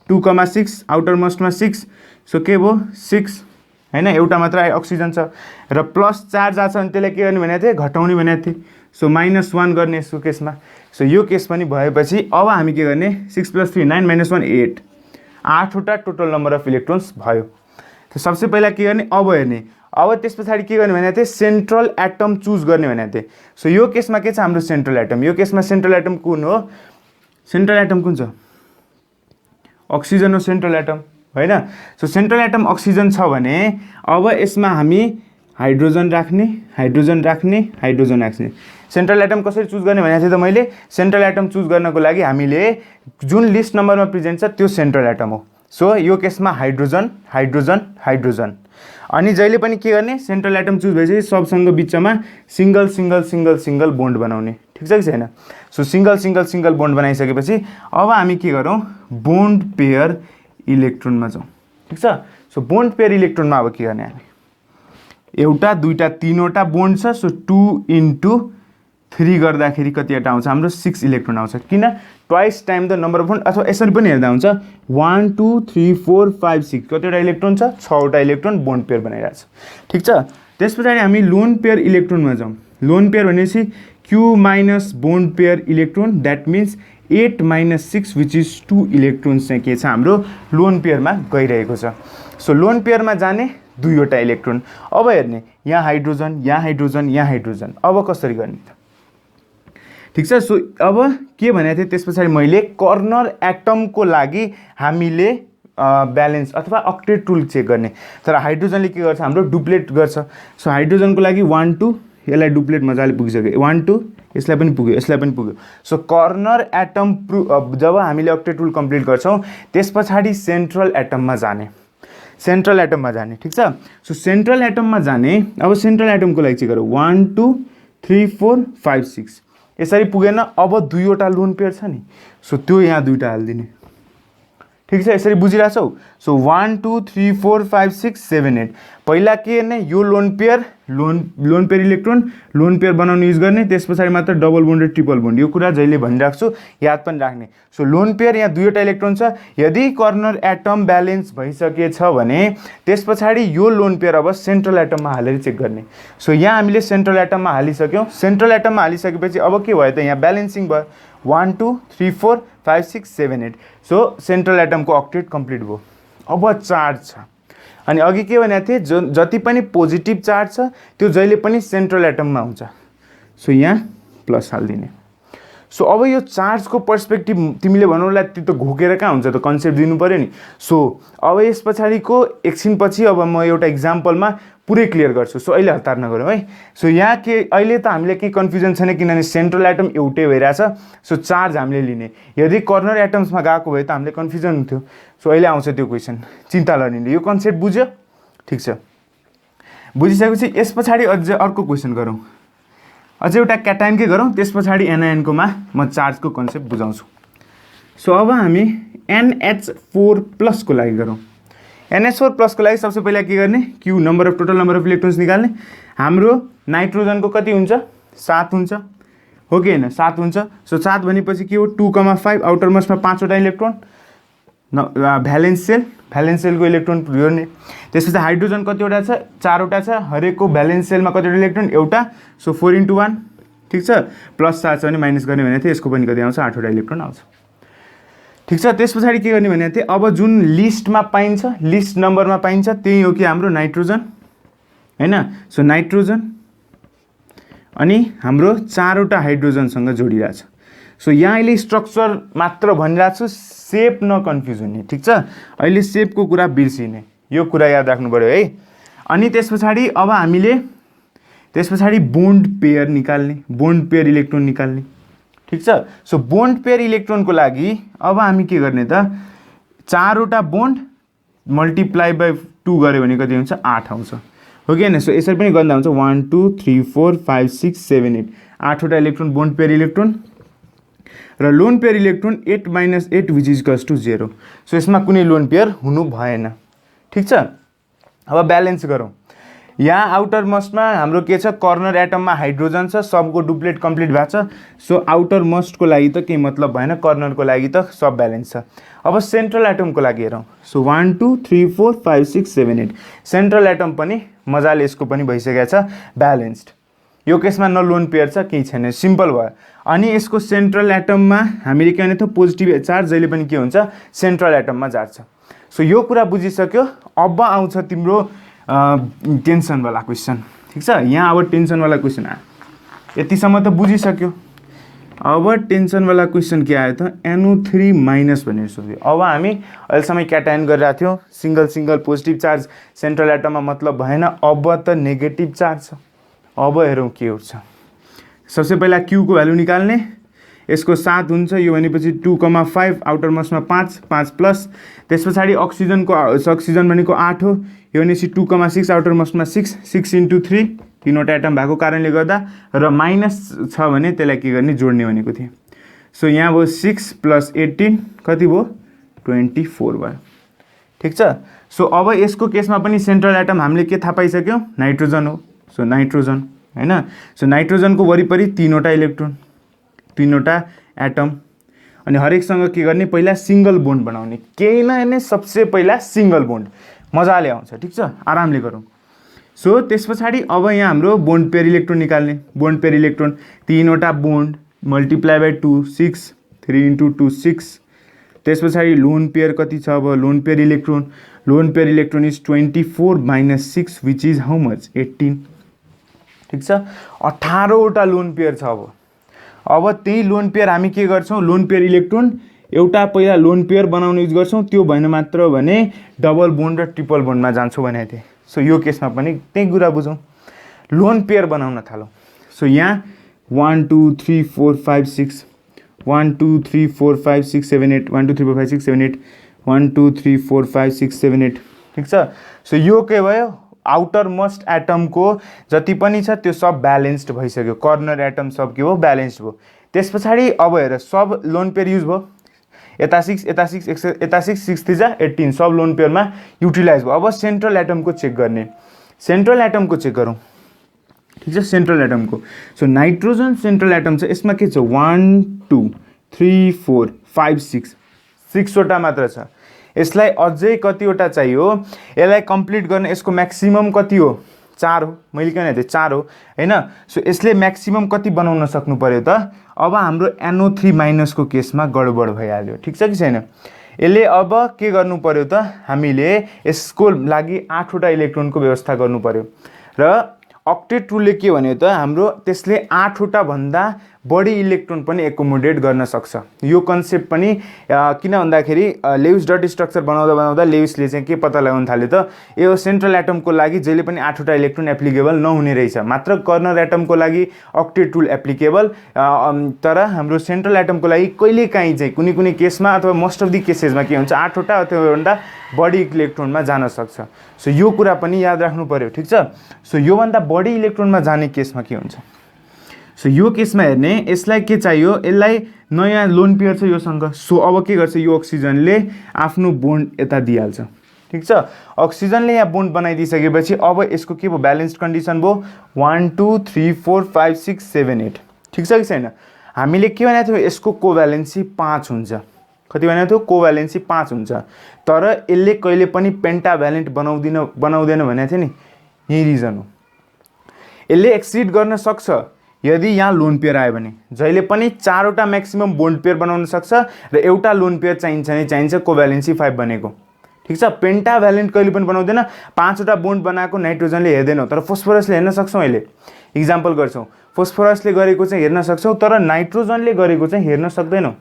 2,6 आउटर मोस्टमा 6 सो के भयो 6 हैन एउटा मात्र अक्सिजन छ र प्लस चार्ज आछ भने त्यसलाई के गर्ने भनेको थिए घटाउने भनेको थिए। सो -1 गर्ने यसको केसमा। सो यो केस पनि भएपछि अब हामी के गर्ने 6 + 3 9 - 1 8 8वटा टोटल नम्बर अफ इलेक्ट्रोन्स भयो। तो सबसे पहिला के गर्ने अब हेर्ने अब त्यस पछाडि के गर्ने भनेको थिए सेन्ट्रल एटम चुज गर्ने भनेको थिए। सो यो केसमा के छ हाम्रो सेन्ट्रल एटम यो केसमा सेन्ट्रल एटम कुन हो सेन्ट्रल एटम कुन छ अक्सिजन हो सेन्ट्रल एटम हैन। सो सेन्ट्रल एटम अक्सिजन छ भने अब यसमा हामी हाइड्रोजन राख्ने सेन्ट्रल एटम कसरी चुज गर्ने भनेको थिएँ त मैले सेन्ट्रल एटम चुज गर्नको लागि हामीले जुन लिस्ट नम्बरमा प्रेजेन्ट छ त्यो सेन्ट्रल एटम हो। सो यो केसमा हाइड्रोजन अनि जहिले पनि के गर्ने सेन्ट्रल एटम चुज भएपछि सबसँग बिचमा सिंगल बोन्ड बनाउने। ठिक छ कि छैन। सो सिंगल बोन्ड बनाइसकेपछि अब हामी के गरौँ बोन्ड पेयर इलेक्ट्रोनमा जाउँ। ठिक छ। सो बोन्ड पेयर इलेक्ट्रोनमा अब के गर्ने हामी एउटा दुईटा तीनवटा बोन्ड छ। सो 2 × 3 गर्दाखेरि कतिवटा आउँछ हाम्रो 6 इलेक्ट्रोन आउँछ किन twice time the number of bond अथवा यसरी पनि हेर्दा हुन्छ 1 2 3 4 5 6 कतिवटा इलेक्ट्रोन छ 6वटा इलेक्ट्रोन बोन्ड पेयर बनाइरहेको छ। ठिक छ। त्यस पछाडि हामी लोन पेयर इलेक्ट्रोनमा जाउँ। लोन पेयर भनेपछि Q minus bond pair electron that means 8 - 6 which is 2 electrons चाहिँ के छ हाम्रो लोन पेयरमा गइरहेको छ। सो लोन पेयरमा जाने दुईवटा इलेक्ट्रोन अब हेर्ने यहाँ हाइड्रोजन अब कसरी गर्ने त ठिक छ। सो अब के भनेको थिएँ त्यस पछाडि मैले कर्नर एटमको लागि हामीले ब्यालेन्स अथवा अक्टेट रुल चेक गर्ने तर हाइड्रोजनले के गर्छ हाम्रो डुप्लेट गर्छ। सो हाइड्रोजनको लागि 1 2 यसलाई डुप्लेट मजाले पुगिसक्यो 1 2 यसलाई पनि पुग्यो। सो कर्नर एटम जब हामीले अक्टेट रुल कम्प्लिट गर्छौँ त्यस पछाडि सेन्ट्रल एटममा जाने ठिक छ। सो सेन्ट्रल एटममा जाने अब सेन्ट्रल एटमको लागि चाहिँ गरौँ 1 2 3 4 5 6 यसरी पुगेन अब दुईवटा लोन पेयर छ नि सो त्यो यहाँ दुईटा हालिदिने। ठिक छ। यसरी बुझिरहेछौ। सो 1 2 3 4 5 6 7 8 पहिला के गर्ने यो loan pair electron lone pair बनाउन युज गर्ने त्यस पछाडि मात्र डबल बोन्ड र ट्रिपल बोन्ड यो कुरा जहिले भनिरहेको छु याद पनि राख्ने। सो लोन पेयर यहाँ दुईवटा इलेक्ट्रोन छ यदि कर्नर एटम ब्यालेन्स भइसकेछ भने त्यस पछाडि यो लोन पेयर अब सेन्ट्रल एटममा हालेर चेक गर्ने। सो यहाँ हामीले सेन्ट्रल एटममा हालिसक्यौँ। सेन्ट्रल एटममा हालिसकेपछि अब के भयो त यहाँ ब्यालेन्सिङ भयो 1 2 3 4 5 6 7 8 सो सेन्ट्रल एटमको अक्टेट कम्प्लिट भयो। अब चार्ज छ अनि अघि के भनेको थिएँ जति पनि पोजिटिभ चार्ज छ त्यो जहिले पनि सेन्ट्रल एटममा हुन्छ। सो यहाँ प्लस हालिदिने। सो अब यो चार्जको पर्सपेक्टिभ तिमीले भन्नुलाई त्यो त घोकेर कहाँ हुन्छ त कन्सेप्ट दिनु पऱ्यो नि। सो अब यस पछाडिको एकछिनपछि अब म एउटा इक्जाम्पलमा पुरै क्लियर गर्छु। सो अहिले हतार नगरौँ है। सो यहाँ के अहिले त हामीले केही कन्फ्युजन छैन किनभने सेन्ट्रल एटम एउटै भइरहेछ। सो चार्ज हामीले लिने यदि कर्नर एटम्समा गएको भए त हामीले कन्फ्युजन हुन्थ्यो। सो अहिले आउँछ त्यो क्वेसन चिन्ता नलिने यो कन्सेप्ट बुझ्यो। ठिक छ। बुझिसकेपछि यस पछाडि अझ अर्को क्वेसन गरौँ अझै एउटा क्याटाइनकै गरौँ त्यस पछाडि एनआइएनकोमा म चार्जको कन्सेप्ट बुझाउँछु। सो अब हामी NH4+ को लागि गरौँ। NH4+ को लागि सबसे पहिला के गर्ने Q total number of electrons निकाल्ने। हाम्रो नाइट्रोजनको कति हुन्छ 7 हुन्छ हो कि होइन 7 हुन्छ। सो 7 भनेपछि के हो 2,5 आउटर मोस्टमा 5वटा इलेक्ट्रोन भ्यालेन्स सेलको इलेक्ट्रोन जोड्ने। त्यसपछि हाइड्रोजन कतिवटा छ 4वटा छ, हरेकको भ्यालेन्स सेलमा कतिवटा इलेक्ट्रोन एउटा, सो 4 × 1 ठिक छ। प्लस 4 छ भने माइनस गर्ने भनेको थियो, यसको पनि कति आउँछ 8वटा इलेक्ट्रोन आउँछ ठिक छ। त्यस पछाडि के गर्ने भनेको थिएँ, अब जुन लिस्टमा पाइन्छ लिस्ट नम्बरमा पाइन्छ त्यही हो कि हाम्रो नाइट्रोजन हैन। सो नाइट्रोजन अनि हाम्रो 4वटा हाइड्रोजनसँग जोडिरहेछ। सो यहाँ अहिले स्ट्रक्चर मात्र भनिरहेको छु, सेप नकन्फ्युज हुने ठिक छ। अहिले सेपको कुरा बिर्सिने, यो कुरा याद राख्नु पर्यो है। अनि त्यस पछाडि अब हामीले बोन्ड पेयर निकाल्ने, बोन्ड पेयर इलेक्ट्रोन निकाल्ने ठिक छ। सो बोन्ड पेयर इलेक्ट्रोनको लागि अब हामी के गर्ने त 4वटा बोन्ड मल्टिप्लाई बाई 2 गऱ्यो भने कति हुन्छ 8 आउँछ हो कि होइन। सो यसरी पनि गर्दा हुन्छ 1 2 3 4 5 6 7 8 8वटा इलेक्ट्रोन बोन्ड पेयर इलेक्ट्रोन र lone pair electron 8 - 8 which is equals to 0। So यसमा कुनै लोन पेयर हुनु भएन ठिक छ। अब ब्यालेन्स गरौँ। यहाँ आउटर मोस्टमा हाम्रो के छ कर्नर एटममा हाइड्रोजन छ, सबको डुप्लेट कम्प्लिट भएको छ। सो आउटर मोस्टको लागि त केही मतलब भएन, कर्नरको लागि त सब ब्यालेन्स छ। अब सेन्ट्रल एटमको लागि हेरौँ। सो 1 2 3 4 5 6 7 8 सेन्ट्रल एटम पनि मजाले यसको पनि भइसकेको छ ब्यालेन्स्ड। यो केसमा न लोन पेयर छ केही छैन, सिम्पल भयो। अनि यसको सेन्ट्रल एटममा हामीले के भने थियो पोजिटिभ चार्ज जहिले पनि के हुन्छ सेन्ट्रल एटममा जान्छ। सो यो कुरा बुझिसक्यो। अब आउँछ तिम्रो टेन्सनवाला क्वेसन ठिक छ। यहाँ अब टेन्सनवाला क्वेसन आयो, यतिसम्म त बुझिसक्यो। अब टेन्सनवाला क्वेसन के आयो त NO3 माइनस भनेर सोध्यो। अब हामी अहिलेसम्म क्याटायन गरिरहेको थियौँ, सिङ्गल पोजिटिभ चार्ज सेन्ट्रल एटममा मतलब भएन। अब त नेगेटिभ चार्ज छ। अब हेरौँ के हुन्छ। सबसे पहिला क्यूको भ्यालु निकाल्ने, यसको 7 हुन्छ, यो भनेपछि 2,5 आउटर मोस्टमा 5 प्लस। त्यस पछाडि अक्सिजन भनेको 8 हो, यो भनेपछि 2,6 आउटर मोस्टमा 6 × 3 3वटा एटम भएको कारणले गर्दा, र माइनस छ भने त्यसलाई के गर्ने जोड्ने भनेको थिएँ। सो यहाँ भयो 6 + 18 कति भयो 24 भयो ठिक छ। सो अब यसको केसमा पनि सेन्ट्रल एटम हामीले के थाहा पाइसक्यौँ नाइट्रोजन हो। सो नाइट्रोजन हैन। सो नाइट्रोजनको वरिपरि 3वटा इलेक्ट्रोन 3वटा एटम। अनि हरेकसँग के गर्ने पहिला सिंगल बोन्ड बनाउने, केही नहेर्ने सबसे पहिला सिंगल बोन्ड मजाले आउँछ ठिक छ। आरामले गरौँ। सो त्यस पछाडि अब यहाँ हाम्रो बोन्ड पेयर इलेक्ट्रोन निकाल्ने। बोन्ड पेयर इलेक्ट्रोन 3वटा बोन्ड मल्टिप्लाई बाई 2 6 3 × 2 6। त्यस पछाडि लोन पेयर कति छ अब loan pair electron is 24 - 6 which is how much 18 ठिक छ। 18वटा लोन पेयर छ। अब त्यही लोन पेयर हामी के गर्छौँ लोन पेयर इलेक्ट्रोन एउटा पहिला लोन पेयर बनाउने युज गर्छौँ, त्यो भएन मात्र भने डबल बोन्ड र ट्रिपल बोन्डमा जान्छौँ भनेको थिएँ। सो यो केसमा पनि त्यही कुरा बुझौँ, लोन पेयर बनाउन थालौँ। सो यहाँ 1 2 3 4 5 6 1 2 3 4 5 6 7 8 1 2 3 4 5 6 7 8 1 2 3 4 5 6 7 8 ठिक छ। सो यो के भयो आउटर मोस्ट एटमको जति पनि छ त्यो सब ब्यालेन्स्ड भइसक्यो, कर्नर एटम सब के भयो ब्यालेन्स्ड भयो। त्यस पछाडि अब हेर सब लोन पेयर युज भयो, यता 6 यता 6 यता 6 6 3 जा 18 सब लोन पेयरमा युटिलाइज भयो। अब सेन्ट्रल एटमको चेक गर्ने, सेन्ट्रल एटमको चेक गरौँ ठिक छ। सेन्ट्रल एटमको सो नाइट्रोजन सेन्ट्रल एटम छ, यसमा के छ 1 2 3 4 5 6 6वटा मात्र छ। यसलाई अझै कतिवटा चाहियो, यसलाई कम्प्लिट गर्न यसको म्याक्सिमम कति हो 4 हो, मैले के भने 4 हो हैन। सो यसले म्याक्सिमम कति बनाउन सक्नु पर्यो त। अब हाम्रो NO3 माइनसको केसमा गडबड भइहाल्यो ठिक छ कि छैन। यसले अब के गर्नु पर्यो त हामीले यसको लागि 8वटा इलेक्ट्रोनको व्यवस्था गर्नु पर्यो र अक्टेट रुलले के भन्यो त हाम्रो त्यसले 8वटा भन्दा बढी इलेक्ट्रोन पनि एकोमोडेट गर्न सक्छ। यो कन्सेप्ट पनि किन भन्दाखेरि लेविस डट स्ट्रक्चर बनाउँदा लेविसले चाहिँ के पत्ता लगाउन थाल्यो त यो सेन्ट्रल एटमको लागि जहिले पनि 8वटा इलेक्ट्रोन एप्लिकेबल नहुने रहेछ, मात्र कर्नर एटमको लागि अक्टेट रुल एप्लिकेबल। तर हाम्रो सेन्ट्रल एटमको लागि कहिलेकाहीँ चाहिँ कुनै केसमा अथवा मोस्ट अफ द केसेसमा के हुन्छ 8वटा अथवा भन्दा बढी इलेक्ट्रोनमा जान सक्छ। सो यो कुरा पनि याद राख्नु पर्यो ठिक छ। सो योभन्दा बढी इलेक्ट्रोनमा जाने केसमा के हुन्छ, सो यो केसमा हेर्ने यसलाई के चाहियो, यसलाई नयाँ लोन पेयर छ योसँग। सो अब के गर्छ यो अक्सिजनले आफ्नो बोन्ड यता दिइहाल्छ ठिक छ। अक्सिजनले यहाँ बोन्ड बनाइदिइसकेपछि अब यसको के भयो ब्यालेन्स्ड कन्डिसन भयो 1 2 3 4 5 6 7 8 ठिक छ कि छैन? हामीले के भनेको थियौँ, यसको कोभ्यालेन्सी 5 हुन्छ। कति भनेको थियो? कोभ्यालेन्सी 5 हुन्छ। तर यसले कहिले पनि पेन्टाभ्यालेन्ट बनाउँदैन भनेको थियो नि, यही रिजन हो। यसले एक्सिड गर्न सक्छ यदि यहाँ लोन पेयर आयो भने। जहिले पनि 4 वटा म्याक्सिमम बोन्ड पेयर बनाउन सक्छ र एउटा लोन पेयर चाहिन्छ नै चाहिन्छ कोभ्यालेन्सी 5 बनेको। ठिक छ? पेन्टाभ्यालेन्ट कहिले पनि बनाउँदैन। 5 वटा बोन्ड बनाएको नाइट्रोजनले हेर्दैनौ, तर फोस्फरसले हेर्न सक्छौँ। अहिले इक्जाम्पल गर्छौँ, फोस्फरसले गरेको चाहिँ हेर्न सक्छौँ, तर नाइट्रोजनले गरेको चाहिँ हेर्न सक्दैनौँ।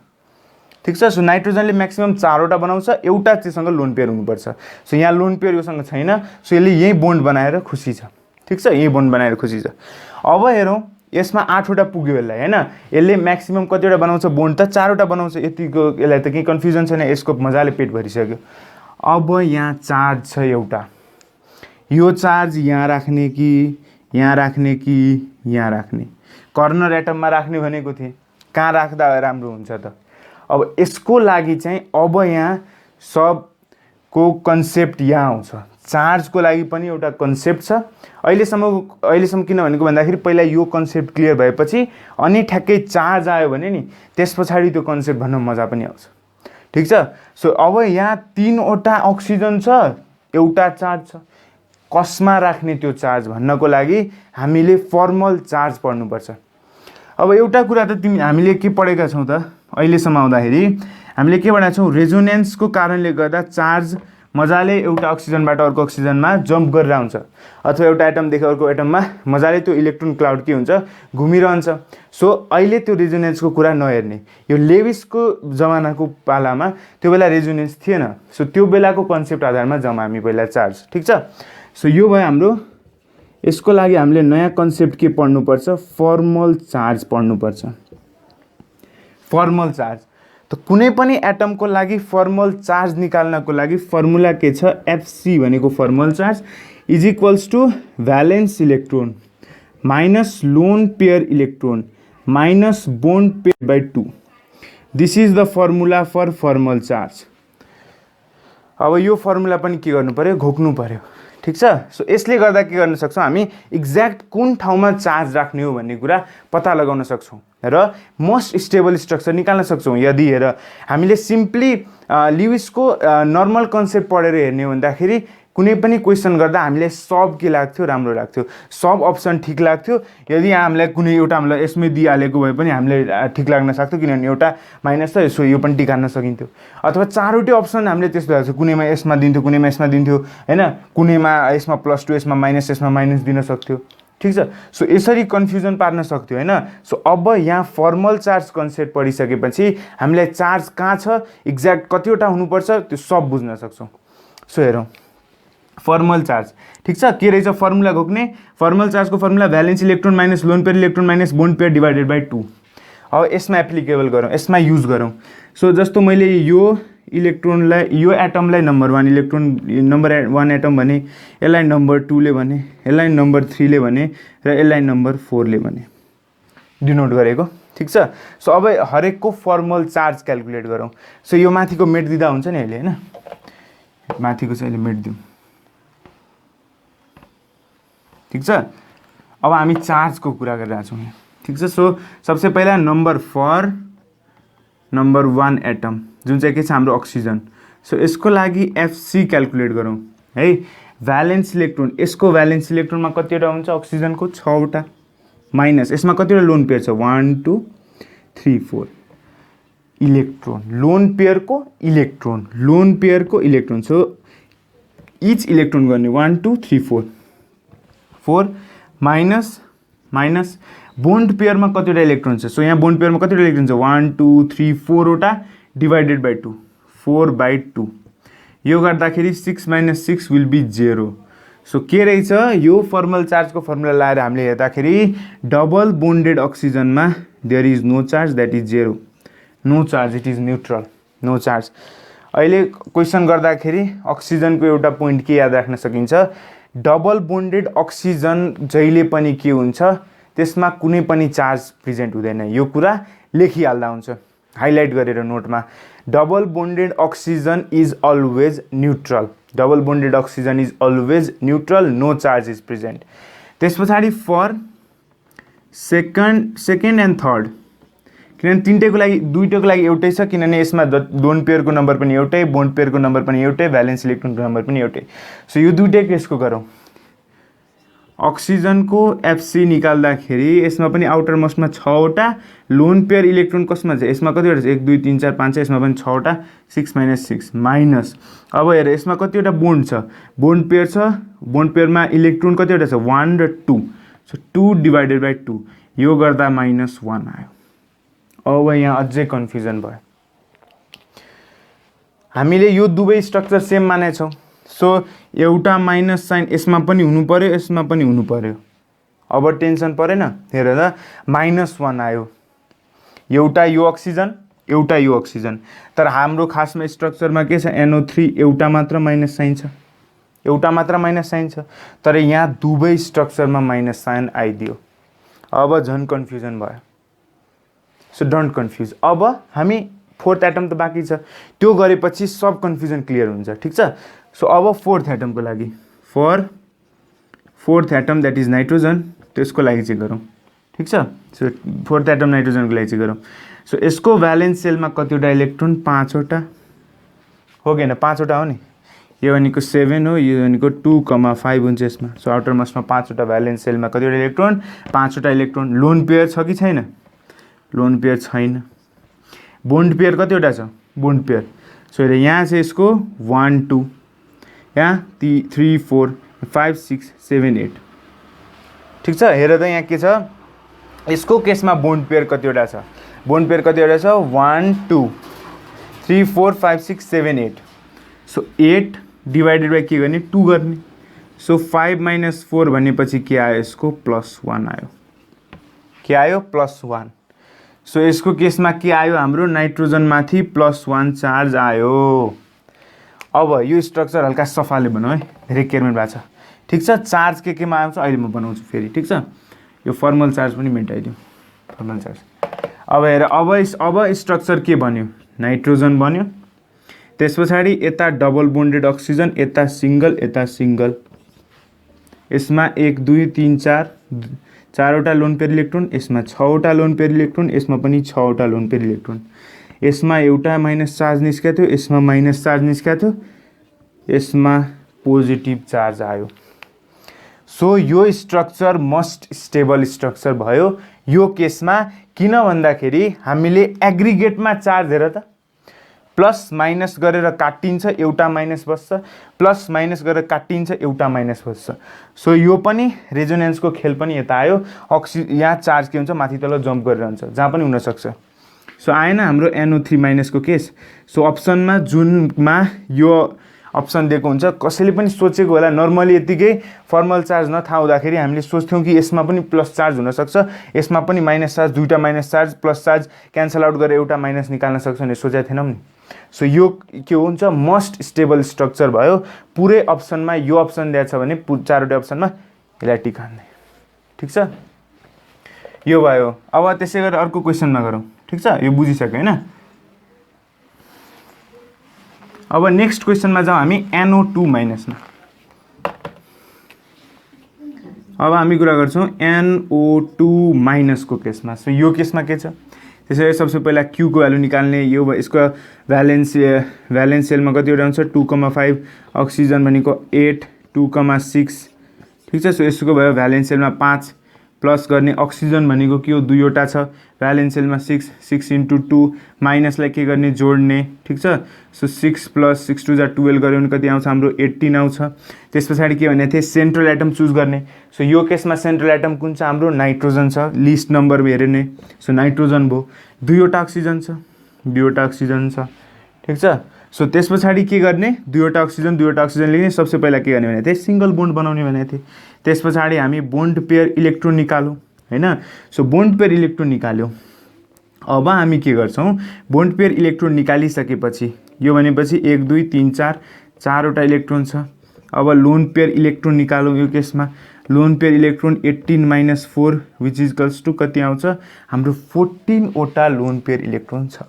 ठिक छ? सो नाइट्रोजनले म्याक्सिमम 4 वटा बनाउँछ, एउटा चाहिँसँग लोन पेयर हुनुपर्छ। सो यहाँ लोन पेयर योसँग छैन, सो यसले यही बोन्ड बनाएर खुसी छ। ठिक छ? यही बोन्ड बनाएर खुसी छ। अब हेरौँ, यसमा 8 वटा पुग्यो यसलाई, हैन? यसले म्याक्सिमम कतिवटा बनाउँछ? बोन्ड त 4 वटा बनाउँछ। यतिको यसलाई त केही कन्फ्युजन छैन, यसको मजाले पेट भरिसक्यो। अब यहाँ चार्ज छ एउटा, यो चार्ज यहाँ राख्ने कि यहाँ राख्ने कि यहाँ राख्ने? कर्नर एटममा राख्ने भनेको थिएँ। कहाँ राख्दा राम्रो हुन्छ त? अब यसको लागि चाहिँ अब यहाँ सबको कन्सेप्ट यहाँ आउँछ। चार्जको लागि पनि एउटा कन्सेप्ट छ। अहिलेसम्म किन भनेको भन्दाखेरि पहिला यो कन्सेप्ट क्लियर भएपछि अनि ठ्याक्कै चार्ज आयो भने नि त्यस पछाडि त्यो कन्सेप्ट भन्न मजा पनि आउँछ। ठिक छ? सो अब यहाँ 3 वटा अक्सिजन छ, एउटा चार्ज छ। कसमा राख्ने त्यो चार्ज भन्नको लागि हामीले फर्मल चार्ज पढ्नुपर्छ। अब एउटा कुरा त हामीले के पढेका छौँ त अहिलेसम्म आउँदाखेरि? हामीले के पढेका छौँ? रेजोनेन्सको कारणले गर्दा चार्ज मजाले एउटा अक्सिजनबाट अर्को अक्सिजनमा जम्प गरेर आउँछ, अथवा एउटा एटमदेखि अर्को एटममा मजाले त्यो इलेक्ट्रोन क्लाउड के हुन्छ? घुमिरहन्छ। सो अहिले त्यो रेजोनेन्सको कुरा नहेर्ने। यो लेविसको जमानाको पालामा त्यो बेला रेजोनेन्स थिएन। सो त्यो बेलाको कन्सेप्ट आधारमा जाउँ हामी पहिला चार्ज। ठिक छ? सो यो भयो हाम्रो। यसको लागि हामीले नयाँ कन्सेप्ट के पढ्नुपर्छ? फर्मल चार्ज पढ्नुपर्छ। फर्मल चार्ज त कुनै पनि एटमको लागि फर्मल चार्ज निकाल्नको लागि फर्मुला के छ? एफसी भनेको formal charge is equals to valence electron minus lone pair electron minus bond pair by 2। This is the formula for formal charge. अब यो फर्मुला पनि के गर्नु पर्यो? घोक्नु पर्यो। ठिक छ? सो यसले गर्दा के गर्न सक्छौँ हामी? एक्ज्याक्ट कुन ठाउँमा चार्ज राख्ने हो भन्ने कुरा पत्ता लगाउन सक्छौँ र मोस्ट स्टेबल स्ट्रक्चर निकाल्न सक्छौँ। यदि हेर हामीले सिम्पली लिविसको नर्मल कन्सेप्ट पढेर हेर्ने हो भन्दाखेरि कुनै पनि क्वेसन गर्दा हामीलाई सब के लाग्थ्यो? राम्रो लाग्थ्यो, सब अप्सन ठिक लाग्थ्यो। यदि हामीलाई कुनै एउटा हामीलाई यसमै दिइहालेको भए पनि हामीलाई ठिक लाग्न सक्थ्यो, किनभने एउटा माइनस छ, सो यो पनि टिक हान्न सकिन्थ्यो। अथवा 4वटै अप्सन हामीले त्यस्तो लाग्छ, कुनैमा यसमा दिन्थ्यो, कुनैमा यसमा दिन्थ्यो, हैन? कुनैमा यसमा +2, यसमा माइनस, यसमा माइनस दिन सक्थ्यो। ठिक छ? सो यसरी कन्फ्युजन पार्न सक्थ्यो, हैन? सो अब यहाँ फर्मल चार्ज कन्सेप्ट पढिसकेपछि हामीलाई चार्ज कहाँ छ, एक्ज्याक्ट कतिवटा हुनुपर्छ, त्यो सब बुझ्न सक्छौँ। सो हेरौँ फर्मल चार्ज। ठिक छ? के रहेछ फर्मुला घोक्ने? फर्मल चार्जको formula valence electron minus lone pair electron minus bond pair divided by 2। अब यसमा एप्लिकेबल गरौँ, यसमा युज गरौँ। सो जस्तो मैले यो इलेक्ट्रोनलाई, यो एटमलाई नम्बर 1 इलेक्ट्रोन, नम्बर 1 एटम भने, यसलाई नम्बर 2 ले भने, यसलाई नम्बर 3 ले भने र यसलाई नम्बर 4 ले भने डिनोट गरेको। ठिक छ? सो अब हरेकको फर्मल चार्ज क्याल्कुलेट गरौँ। सो यो माथिको मेट दिँदा हुन्छ नि अहिले, हैन? माथिको चाहिँ अहिले मेट दिउँ। ठिक छ? अब हामी चार्जको कुरा गरिरहेको छौँ। ठिक छ? सो सबसे पहिला नम्बर 1 एटम जुन चाहिँ के छ हाम्रो अक्सिजन। सो यसको लागि एफसी क्याल्कुलेट गरौँ है। भ्यालेन्स इलेक्ट्रोन, यसको भ्यालेन्स इलेक्ट्रोनमा कतिवटा हुन्छ? अक्सिजनको 6 वटा माइनस यसमा कतिवटा लोन पेयर छ? 1 2 3 4 इलेक्ट्रोन, लोन पेयरको इलेक्ट्रोन, लोन पेयरको इलेक्ट्रोन। सो इच इलेक्ट्रोन गर्ने 1 2 3 4 माइनस माइनस बोन्ड पेयरमा कतिवटा इलेक्ट्रोन छ? सो यहाँ बोन्ड पेयरमा कतिवटा इलेक्ट्रोन छ? 1 2 3 4 वटा डिभाइडेड बाई 2, 4/2। यो गर्दाखेरि 6 - 6 विल बी 0। सो के रहेछ? यो फर्मल चार्जको फर्मुला लाएर हामीले हेर्दाखेरि डबल बोन्डेड अक्सिजनमा there is no charge, that is 0। No charge, it is neutral, no charge. अहिले क्वेसन गर्दाखेरि अक्सिजनको एउटा पोइन्ट के याद राख्न सकिन्छ? डबल बोन्डेड अक्सिजन जहिले पनि के हुन्छ? त्यसमा कुनै पनि चार्ज प्रेजेन्ट हुँदैन। यो कुरा लेखिहाल्दा हुन्छ हाइलाइट गरेर नोटमा। Double bonded oxygen is always neutral, double bonded oxygen is always neutral, no charge is present. त्यस पछाडि फर सेकेन्ड एन्ड थर्ड, किनभने तिनटैको लागि दुईटैको लागि एउटै छ, किनभने यसमा लोन पेयरको नम्बर पनि एउटै, बोन्ड पेयरको नम्बर पनि एउटै, भ्यालेन्स इलेक्ट्रोनको नम्बर पनि एउटै। सो यो दुईटै केसको गरौँ। अक्सिजनको एफसी निकाल्दाखेरि यसमा पनि आउटर मोस्टमा 6वटा, लोन पेयर इलेक्ट्रोन कसमा छ, यसमा कतिवटा छ, 1 2 3 4 5 6, यसमा पनि 6वटा, 6 - 6 माइनस। अब हेर यसमा कतिवटा बोन्ड छ, बोन्ड पेयर छ, बोन्ड पेयरमा इलेक्ट्रोन कतिवटा छ, 1 र 2, सो 2 डिभाइडेड बाई 2, यो गर्दा -1 आयो। अब यहाँ अझै कन्फ्युजन भयो। हामीले यो दुवै स्ट्रक्चर सेम मानेछौँ, सो एउटा माइनस साइन यसमा पनि हुनु पर्यो, यसमा पनि हुनु पर्यो। अब टेन्सन परेन, हेर त -1 आयो। एउटा यो अक्सिजन, एउटा यो अक्सिजन, तर हाम्रो खासमा स्ट्रक्चरमा के छ, NO3 एउटा मात्र माइनस साइन छ, एउटा मात्र माइनस साइन छ, तर यहाँ दुवै स्ट्रक्चरमा माइनस साइन आइदियो। अब झन् कन्फ्युजन भयो। So don't confuse. अब हामी फोर्थ एटम त बाँकी छ, त्यो गरेपछि सब कन्फ्युजन क्लियर हुन्छ, ठिक छ। सो अब फोर्थ एटमको लागि, for fourth atom that is nitrogen, त्यसको लागि चाहिँ गरौँ, ठिक छ। सो फोर्थ एटम नाइट्रोजनको लागि चाहिँ गरौँ। सो यसको भ्यालेन्स सेलमा कतिवटा इलेक्ट्रोन, 5वटा हो कि होइन, 5वटा हो नि, यो भनेको 7 हो, यो भनेको 2,5 हुन्छ यसमा। सो आउटर मोस्टमा 5वटा, भ्यालेन्स सेलमा कतिवटा इलेक्ट्रोन, 5वटा इलेक्ट्रोन। लोन पेयर छ कि छैन, लोन पेयर छैन। बोन्ड पेयर कतिवटा छ, बोन्ड पेयर, सो हेर यहाँ चाहिँ यसको 1 2, यहाँ 3 4 5 6 7 8, ठिक छ। हेर त यहाँ के छ, यसको केसमा बोन्ड पेयर कतिवटा छ, बोन्ड पेयर कतिवटा छ, 1 2 3 4 5 6 7 8, सो 8 डिभाइडेड बाई के गर्ने, 2 गर्ने। सो 5 - 4 भनेपछि के आयो, यसको +1 आयो। के आयो, +1। सो यसको केसमा के आयो, हाम्रो नाइट्रोजनमाथि +1 चार्ज आयो। अब यो स्ट्रक्चर हल्का सफाले बनाऊ है, धेरै केयरमेन्ट भएको छ, ठिक छ। चार्ज केमा आउँछ अहिले म बनाउँछु फेरि, ठिक छ। यो फर्मल चार्ज पनि मेटाइदिउँ, फर्मल चार्ज। अब हेर, अब स्ट्रक्चर के बन्यो, नाइट्रोजन बन्यो, त्यस पछाडि यता डबल बोन्डेड अक्सिजन, यता सिङ्गल, यता सिङ्गल, यसमा 1 2 3 4 4वटा लोन पेयर इलेक्ट्रोन, यसमा 6वटा लोन पेयर इलेक्ट्रोन, यसमा पनि 6वटा लोन पेयर इलेक्ट्रोन, यसमा एउटा माइनस चार्ज निस्केको थियो, यसमा माइनस चार्ज निस्केको थियो, यसमा पोजिटिभ चार्ज आयो। सो यो स्ट्रक्चर मोस्ट स्टेबल स्ट्रक्चर भयो यो केसमा, किन भन्दाखेरि हामीले एग्रिगेटमा चार्ज हेर त, प्लस माइनस गरेर काटिन्छ, एउटा माइनस बस्छ, प्लस माइनस गरेर काटिन्छ, एउटा माइनस बस्छ। सो यो पनि रेजोनेन्सको खेल पनि यता आयो। यहाँ चार्ज के हुन्छ, माथि तल जम्प गरिरहन्छ, जहाँ पनि हुनसक्छ। सो आएन हाम्रो NO3 माइनसको केस। सो अप्सनमा जुनमा यो अप्सन दिएको हुन्छ, कसैले पनि सोचेको होला, नर्मली यतिकै फर्मल चार्ज नथाहा हुँदाखेरि हामीले सोच्थ्यौँ कि यसमा पनि प्लस चार्ज हुनसक्छ, यसमा पनि माइनस चार्ज, दुईवटा minus charge plus charge cancel out गरेर एउटा माइनस निकाल्न सक्छ भने सोचेको थिएनौँ नि। सो यो के हुन्छ, मोस्ट स्टेबल स्ट्रक्चर भयो। पुरै अप्सनमा यो अप्सन दिएको छ भने 4वटै अप्सनमा यसलाई टिक हान्ने, ठिक छ। यो भयो। अब त्यसै गरेर अर्को क्वेसनमा गरौँ, ठिक छ। यो बुझिसक्यो होइन। अब नेक्स्ट क्वेसनमा जाउँ हामी NO2 माइनसमा। अब हामी कुरा गर्छौँ NO2 माइनसको केसमा। सो यो केसमा के छ, त्यसैले सबसे पहिला Q को भ्यालु निकाल्ने। यो यसको भ्यालेन्स सेलमा कतिवटा हुन्छ, 2,5, अक्सिजन भनेको 8 2,6, ठिक छ। सो यसको भयो भ्यालेन्स सेलमा 5, प्लस गर्ने अक्सिजन भनेको के हो, 2वटा छ, भ्यालेन्स सेलमा 6 6 × 2, माइनसलाई के गर्ने, जोड्ने, ठिक छ। सो 6 + 6 2 = 12 गऱ्यो भने कति आउँछ, हाम्रो 18 आउँछ। त्यस पछाडि के भनेको थिएँ, सेन्ट्रल एटम चुज गर्ने। सो यो केसमा सेन्ट्रल एटम कुन छ, हाम्रो नाइट्रोजन छ, लिस्ट नम्बर हेऱ्यो नि। सो नाइट्रोजन भयो, 2वटा अक्सिजन छ, 2वटा अक्सिजन छ, ठिक छ। सो त्यस पछाडि के गर्ने, 2वटा अक्सिजन लेख्ने। सबसे पहिला के गर्ने भनेको थिएँ, सिङ्गल बोन्ड बनाउने भनेको थिएँ। त्यस पछाडि हामी बोन्ड पेयर इलेक्ट्रोन निकाल्यौँ होइन। सो बोन्ड पेयर इलेक्ट्रोन निकाल्यौँ। अब हामी के गर्छौँ, बोन्ड पेयर इलेक्ट्रोन निकालिसकेपछि यो भनेपछि 1 2 3 4 4वटा इलेक्ट्रोन छ। अब लोन पेयर इलेक्ट्रोन निकालौँ। यो केसमा lone pair electron 18 - 4 which is equals to कति आउँछ, हाम्रो 14वटा लोन पेयर इलेक्ट्रोन छ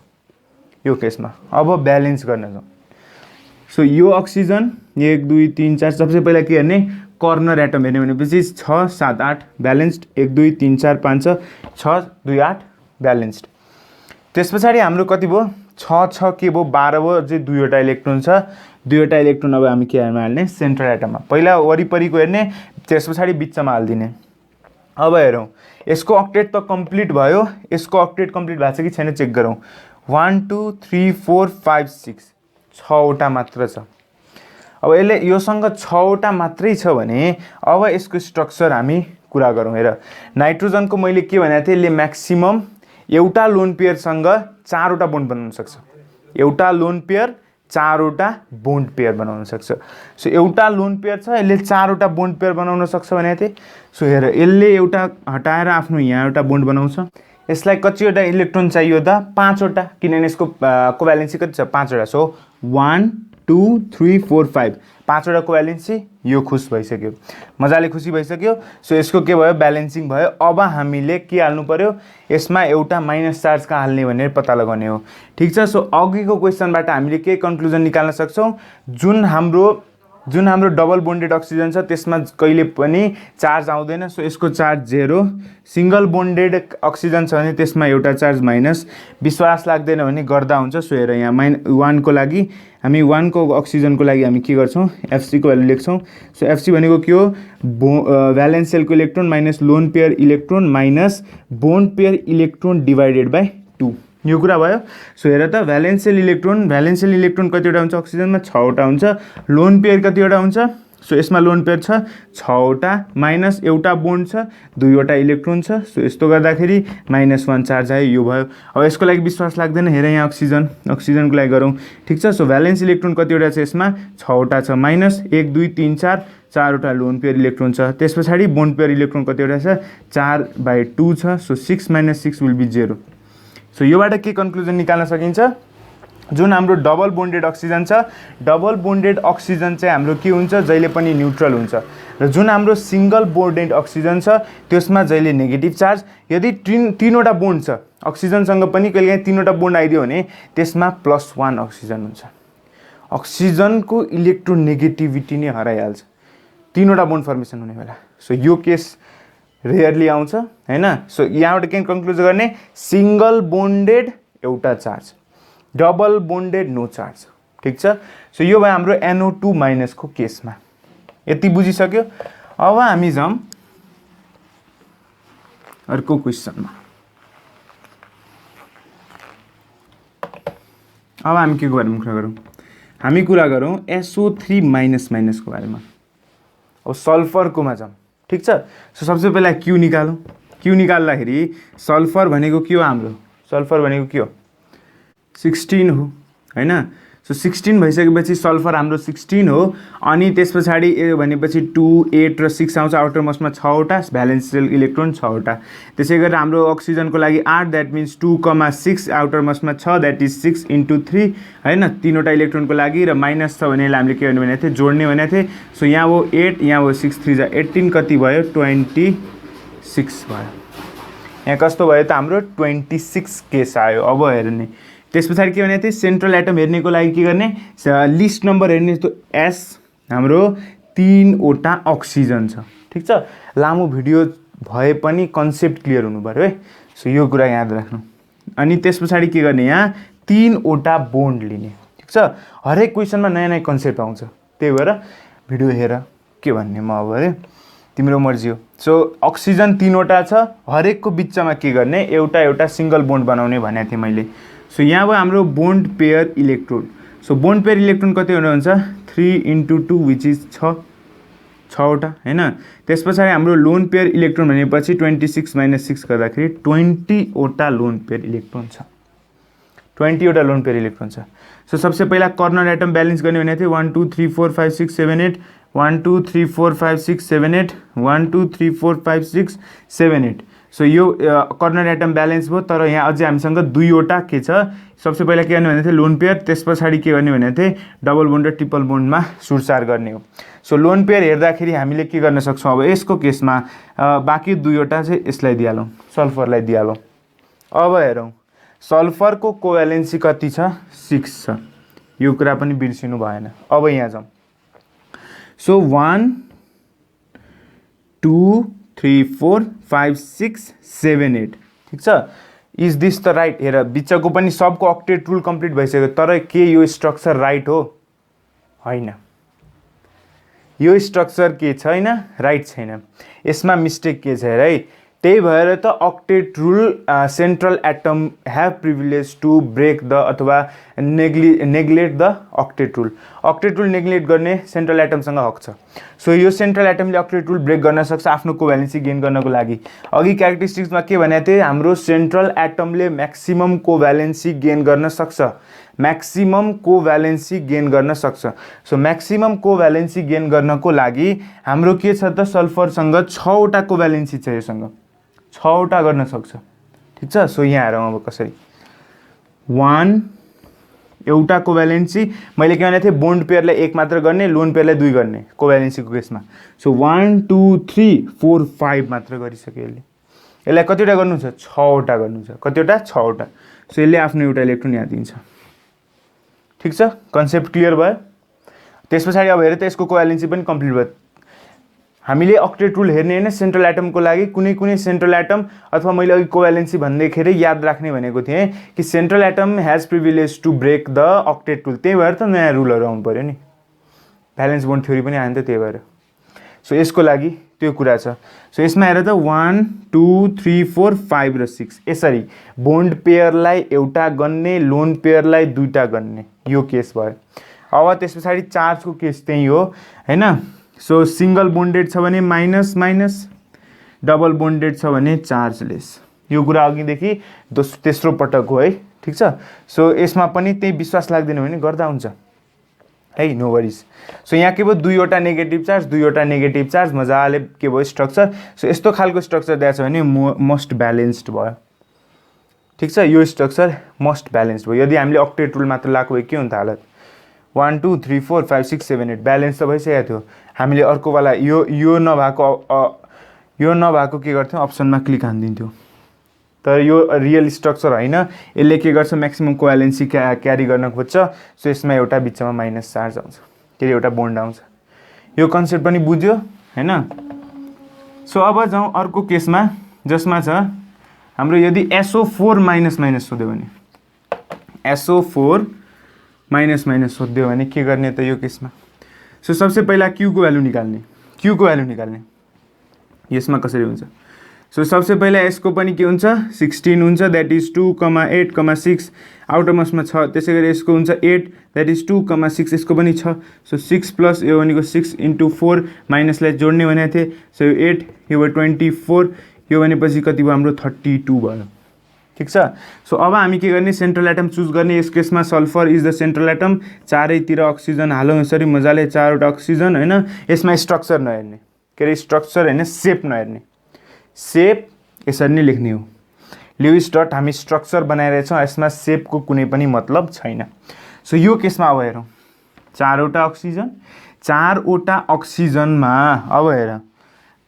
यो केसमा। अब ब्यालेन्स गर्न जाउँ। सो यो अक्सिजन 1 2 3 4 सबसे पहिला के हेर्ने कर्नर एटम हेर्ने भनेपछि 6 7 8 ब्यालेन्स्ड 1 2 3 4 5 6 2 8 ब्यालेन्स्ड। त्यस पछाडि हाम्रो कति भयो 6 6 के भयो 12 भयो, अझै दुईवटा इलेक्ट्रोन छ, दुईवटा इलेक्ट्रोन अब हामी के हाल्ने सेन्ट्रल एटममा, पहिला वरिपरिको हेर्ने त्यस पछाडि बिचमा हाल्दिने। अब हेरौँ यसको अक्टेट त कम्प्लिट भयो, यसको अक्टेट कम्प्लिट भएको छ कि छैन चेक गरौँ। 1 2 3 4 5 6 6वटा मात्र छ। अब यसले योसँग 6वटा मात्रै छ भने अब यसको स्ट्रक्चर हामी कुरा गरौँ। हेर नाइट्रोजनको मैले के भनेको थिएँ, यसले म्याक्सिमम एउटा लोन पेयरसँग 4वटा बोन्ड बनाउन सक्छ, एउटा लोन पेयर 4वटा बोन्ड पेयर बनाउन सक्छ। सो एउटा लोन पेयर छ, यसले 4वटा बोन्ड पेयर बनाउन सक्छ भनेको थिएँ। सो हेर यसले एउटा हटाएर आफ्नो यहाँ एउटा बोन्ड बनाउँछ। यसलाई कतिवटा इलेक्ट्रोन चाहियो त 5वटा, किनभने यसको कोभ्यालेन्सी कति छ 5वटा। सो 1 2 3 4 5 5वटा कोभ्यालेन्सी, यो खुस भइसक्यो, मजाले खुसी भइसक्यो। सो यसको के भयो ब्यालेन्सिङ भयो। अब हामीले के हाल्नु पर्यो, यसमा एउटा माइनस चार्ज कहाँ हाल्ने भनेर पत्ता लगाउने हो। ठिक छ। सो अघिको क्वेसनबाट हामीले के कन्क्लुजन निकाल्न सक्छौँ, जुन हाम्रो डबल बोन्डेड अक्सिजन छ त्यसमा कहिले पनि चार्ज आउँदैन। सो यसको चार्ज 0। सिंगल बोन्डेड अक्सिजन छ भने त्यसमा एउटा चार्ज माइनस। विश्वास लाग्दैन भने गर्दा हुन्छ। सो हेर यहाँ -1 को लागि हामी 1 को अक्सिजनको लागि हामी के गर्छौँ, एफसी को भ्यालु लेख्छौँ। सो एफसी भनेको के हो, भ्यालेन्स सेलको electron minus lone pair electron minus bond pair electron divided by 2, यो कुरा भयो। सो हेर त भ्यालेन्सियल इलेक्ट्रोन कतिवटा हुन्छ अक्सिजनमा 6वटा हुन्छ, लोन पेयर कतिवटा हुन्छ, सो यसमा लोन पेयर छ 6वटा माइनस एउटा बोन्ड छ 2वटा इलेक्ट्रोन छ। सो यस्तो गर्दाखेरि -1 चार्ज आयो, यो भयो। अब यसको लागि विश्वास लाग्दैन, हेर यहाँ अक्सिजनको लागि गरौँ। ठिक छ। सो भ्यालेन्स इलेक्ट्रोन कतिवटा छ यसमा 6वटा छ, माइनस 1 2 3 4 4वटा लोन पेयर इलेक्ट्रोन छ। त्यस पछाडि बोन्ड पेयर इलेक्ट्रोन कतिवटा छ 4/2 छ। So 6 - 6 will be 0। सो योबाट के कन्क्लुजन निकाल्न सकिन्छ, जुन हाम्रो डबल बोन्डेड अक्सिजन छ, डबल बोन्डेड अक्सिजन चाहिँ हाम्रो के हुन्छ, जहिले पनि न्युट्रल हुन्छ। र जुन हाम्रो सिंगल बोन्डेड अक्सिजन छ त्यसमा जहिले नेगेटिभ चार्ज, यदि तीनवटा बोन्ड छ अक्सिजनसँग पनि कहिलेकाहीँ 3वटा बोन्ड आइदियो भने त्यसमा +1 अक्सिजन हुन्छ। अक्सिजनको इलेक्ट्रोनेगेटिभिटी नै हराइहाल्छ 3वटा बोन्ड फर्मेसन हुने बेला। सो यो केस रेयरली आउँछ हैन। सो यहाँबाट के कन्क्लुजन गर्ने, सिंगल बोन्डेड एउटा charge, double bonded no charge. ठिक छ। सो यो भयो हाम्रो NO2- को केसमा। यति बुझिसक्यो। अब हामी जाउँ अर्को क्वेसनमा। अब हामी के को बारेमा कुरा गरौँ, हामी कुरा गरौँ SO3- को बारेमा। अब सल्फरकोमा जाउँ। ठिक छ। सो सबसे पहिला क्यू निकालौँ। क्यू निकाल्दाखेरि सल्फर भनेको के हो, हाम्रो सल्फर भनेको के हो 16 हो हैन। सो 16 भइसकेपछि सल्फर हाम्रो 16 हो। अनि त्यस पछाडि ए भनेपछि 2 8 र 6 आउँछ। आउटर मोस्टमा 6वटा, भ्यालेन्स इलेक्ट्रोन 6वटा। त्यसै गरी हाम्रो अक्सिजनको लागि 8, द्याट मिन्स 2,6 आउटर मोस्टमा 6, द्याट इज 6 × 3 हैन, 3वटा इलेक्ट्रोनको लागि। र माइनस छ भने हामीले के गर्ने भनेको थिएँ, जोड्ने भनेको थिएँ। सो यहाँ हो 8, यहाँ हो 6 3 18, कति भयो 26 भयो। यहाँ कस्तो भयो त हाम्रो 26 केस आयो। अब हेर्ने त्यस पछाडि के भनेको थिएँ, सेन्ट्रल एटम हेर्नेको लागि के गर्ने, लिस्ट नम्बर हेर्ने। त एस हाम्रो 3वटा अक्सिजन छ। ठिक छ। लामो भिडियो भए पनि कन्सेप्ट क्लियर हुनु पर्यो है। सो यो कुरा याद राख्नु। अनि त्यस पछाडि के गर्ने, यहाँ 3वटा बोन्ड लिने। ठिक छ। हरेक क्वेसनमा नयाँ नयाँ कन्सेप्ट आउँछ, त्यही भएर भिडियो हेर के भन्ने म अब है, तिम्रो मर्जी हो। सो अक्सिजन 3वटा छ, हरेकको बिचमा के गर्ने, एउटा सिंगल बोन्ड बनाउने भनेको थिएँ मैले। सो यहाँ भयो हाम्रो bond pair electron. So bond pair electron कतिवटा हुन्छ 3 × 2 विच इज 6वटा हैन। त्यस पछाडि हाम्रो लोन पेयर इलेक्ट्रोन भनेपछि 26 - 6 गर्दाखेरि 20वटा लोन पेयर इलेक्ट्रोन छ, 20वटा लोन पेयर इलेक्ट्रोन छ। सो सबसे पहिला कर्नर एटम ब्यालेन्स गर्ने भनेको थियो 1 2 3 4 5 6 7 8 1 2 3 4 5 6 7 8 1 2 3 4 5 6 7 8। सो यो कर्नर एटम ब्यालेन्स भयो। तर यहाँ अझै हामीसँग 2वटा के छ, सबसे पहिला के गर्ने भनेको थियो लोन पेयर, त्यस पछाडि के गर्ने भनेको थिएँ डबल बोन्ड र ट्रिपल बोन्डमा सुरसार गर्ने हो। सो लोन पेयर हेर्दाखेरि हामीले के गर्न सक्छौँ, अब यसको केसमा बाँकी 2वटा चाहिँ यसलाई दिइहालौँ, सल्फरलाई दिइहालौँ। अब हेरौँ सल्फरको कोभ्यालेन्सी कति छ 6 छ, यो कुरा पनि बिर्सिनु भएन। अब यहाँ जाउँ। सो 1 2 3 4 5 6 7 8 ठिक छ। Is this the right? हेर बिचको पनि सबको अक्टेट रुल कम्प्लिट भइसक्यो, तर के यो स्ट्रक्चर राइट हो? होइन, यो स्ट्रक्चर के छैन? राइट छैन। यसमा मिस्टेक के छ हेर है। त्यही भएर त octet rule central atom have privilege to break the अथवा neglect the octet rule. Octet rule neglect गर्ने सेन्ट्रल एटमसँग हक छ। सो यो सेन्ट्रल एटमले अक्टेट रुल ब्रेक गर्न सक्छ आफ्नो कोभ्यालेन्सी गेन गर्नको लागि। अघि क्यारेक्टरिस्टिक्समा के भनेको थिएँ? हाम्रो सेन्ट्रल एटमले म्याक्सिमम कोभ्यालेन्सी गेन गर्न सक्छ, म्याक्सिमम कोभ्यालेन्सी गेन गर्न सक्छ। सो म्याक्सिमम कोभ्यालेन्सी गेन गर्नको लागि हाम्रो के छ त? सल्फरसँग 6 वटा कोभ्यालेन्सी छ, योसँग 6 वटा गर्न सक्छ। ठिक छ। सो यहाँ हेरौँ अब कसरी। 1 एउटा कोभ्यालेन्सी, मैले के भनेको थिएँ? बोन्ड पेयरलाई 1 मात्र गर्ने, लोन पेयरलाई 2 गर्ने कोभ्यालेन्सीको केसमा। सो 1 2 3 4 5 मात्र गरिसक्यो यसले। यसलाई कतिवटा गर्नु छ? 6 वटा गर्नु छ। कतिवटा? 6 वटा। सो यसले आफ्नो एउटा इलेक्ट्रोन यहाँ दिन्छ। ठिक छ, कन्सेप्ट क्लियर भयो। त्यस पछाडि अब हेर त यसको कोभ्यालेन्सी पनि कम्प्लिट भयो। हामीले अक्टेट रुल हेर्ने होइन सेन्ट्रल एटमको लागि, कुनै कुनै सेन्ट्रल एटम अथवा मैले अघि कोभ्यालेन्सी भन्दैखेरि याद राख्ने भनेको थिएँ कि central atom has privilege to break the octet rule. त्यही भएर त नयाँ रुलहरू आउनु पऱ्यो नि, भ्यालेन्स बोन्ड थ्योरी पनि आयो नि त, त्यही भएर। सो यसको लागि त्यो कुरा छ। सो यसमा हेर त 1 2 3 4 5 र 6 यसरी बोन्ड पेयरलाई एउटा गन्ने, लोन पेयरलाई 2टा गन्ने, यो केस भयो। अब त्यस पछाडि चार्जको केस त्यही हो हैन। सो सिंगल बोन्डेड छ भने माइनस माइनस, डबल बोन्डेड छ भने चार्जलेस। यो कुरा अघिदेखि तेस्रो पटक हो है। ठिक छ। सो यसमा पनि त्यही विश्वास लाग्दैन भने गर्दा हुन्छ है, नो वरिज। सो यहाँ के भयो? 2वटा नेगेटिभ चार्ज, 2वटा नेगेटिभ चार्ज, मजाले के भयो? स्ट्रक्चर। सो यस्तो खालको स्ट्रक्चर दिएको छ भने मोस्ट ब्यालेन्स्ड भयो। ठिक छ, यो स्ट्रक्चर मोस्ट ब्यालेन्स्ड भयो। यदि हामीले अक्टेट रुल मात्र लगाएको भए के हुन्थ्यो हालत? 1 2 3 4 5 6 7 8 ब्यालेन्स त भइसकेको थियो। हामीले अर्कोवाला यो नभएको के गर्थ्यौँ? अप्सनमा क्लिक हानिदिन्थ्यो। तर यो रियल स्ट्रक्चर होइन, यसले के गर्छ? म्याक्सिमम कोभ्यालेन्सी क्यारी गर्न खोज्छ। सो यसमा एउटा बिचमा माइनस चार्ज आउँछ, त्यसले एउटा बोन्ड आउँछ। यो कन्सेप्ट पनि बुझ्यो हैन। सो अब जाउँ अर्को केसमा, जसमा छ हाम्रो यदि SO4 माइनस माइनस सोध्यो भने, SO4 माइनस माइनस सोध्यो भने के गर्ने त यो केसमा? सो सबसे पहिला Q को भ्यालु निकाल्ने, Q को भ्यालु निकाल्ने। यसमा कसरी हुन्छ? सो सबसे पहिला यसको पनि के हुन्छ? 16 हुन्छ, द्याट इज 2, 8, 6 आउटरमोस्टमा छ। त्यसै गरी यसको हुन्छ 8, द्याट इज 2, 6 यसको पनि छ। सो 6 प्लस यो भनेको 6 × 4 माइनसलाई जोड्ने भनेको थिएँ। सो यो 8, यो भयो 24, यो भनेपछि कति भयो? हाम्रो 32 भयो। ठिक छ। सो अब हामी के गर्ने? सेन्ट्रल एटम चुज गर्ने। यस केसमा sulphur is the central atom. चारैतिर अक्सिजन हालौँ यसरी मजाले, 4वटा अक्सिजन हैन। यसमा स्ट्रक्चर नहेर्ने, के अरे स्ट्रक्चर हैन, सेप नहेर्ने। सेप यसरी नै लेख्ने हो। ल्युइस डट हामी स्ट्रक्चर बनाइरहेछौँ, यसमा सेपको कुनै पनि मतलब छैन। सो यो केसमा अब हेरौँ, 4वटा अक्सिजन, 4वटा अक्सिजनमा अब हेर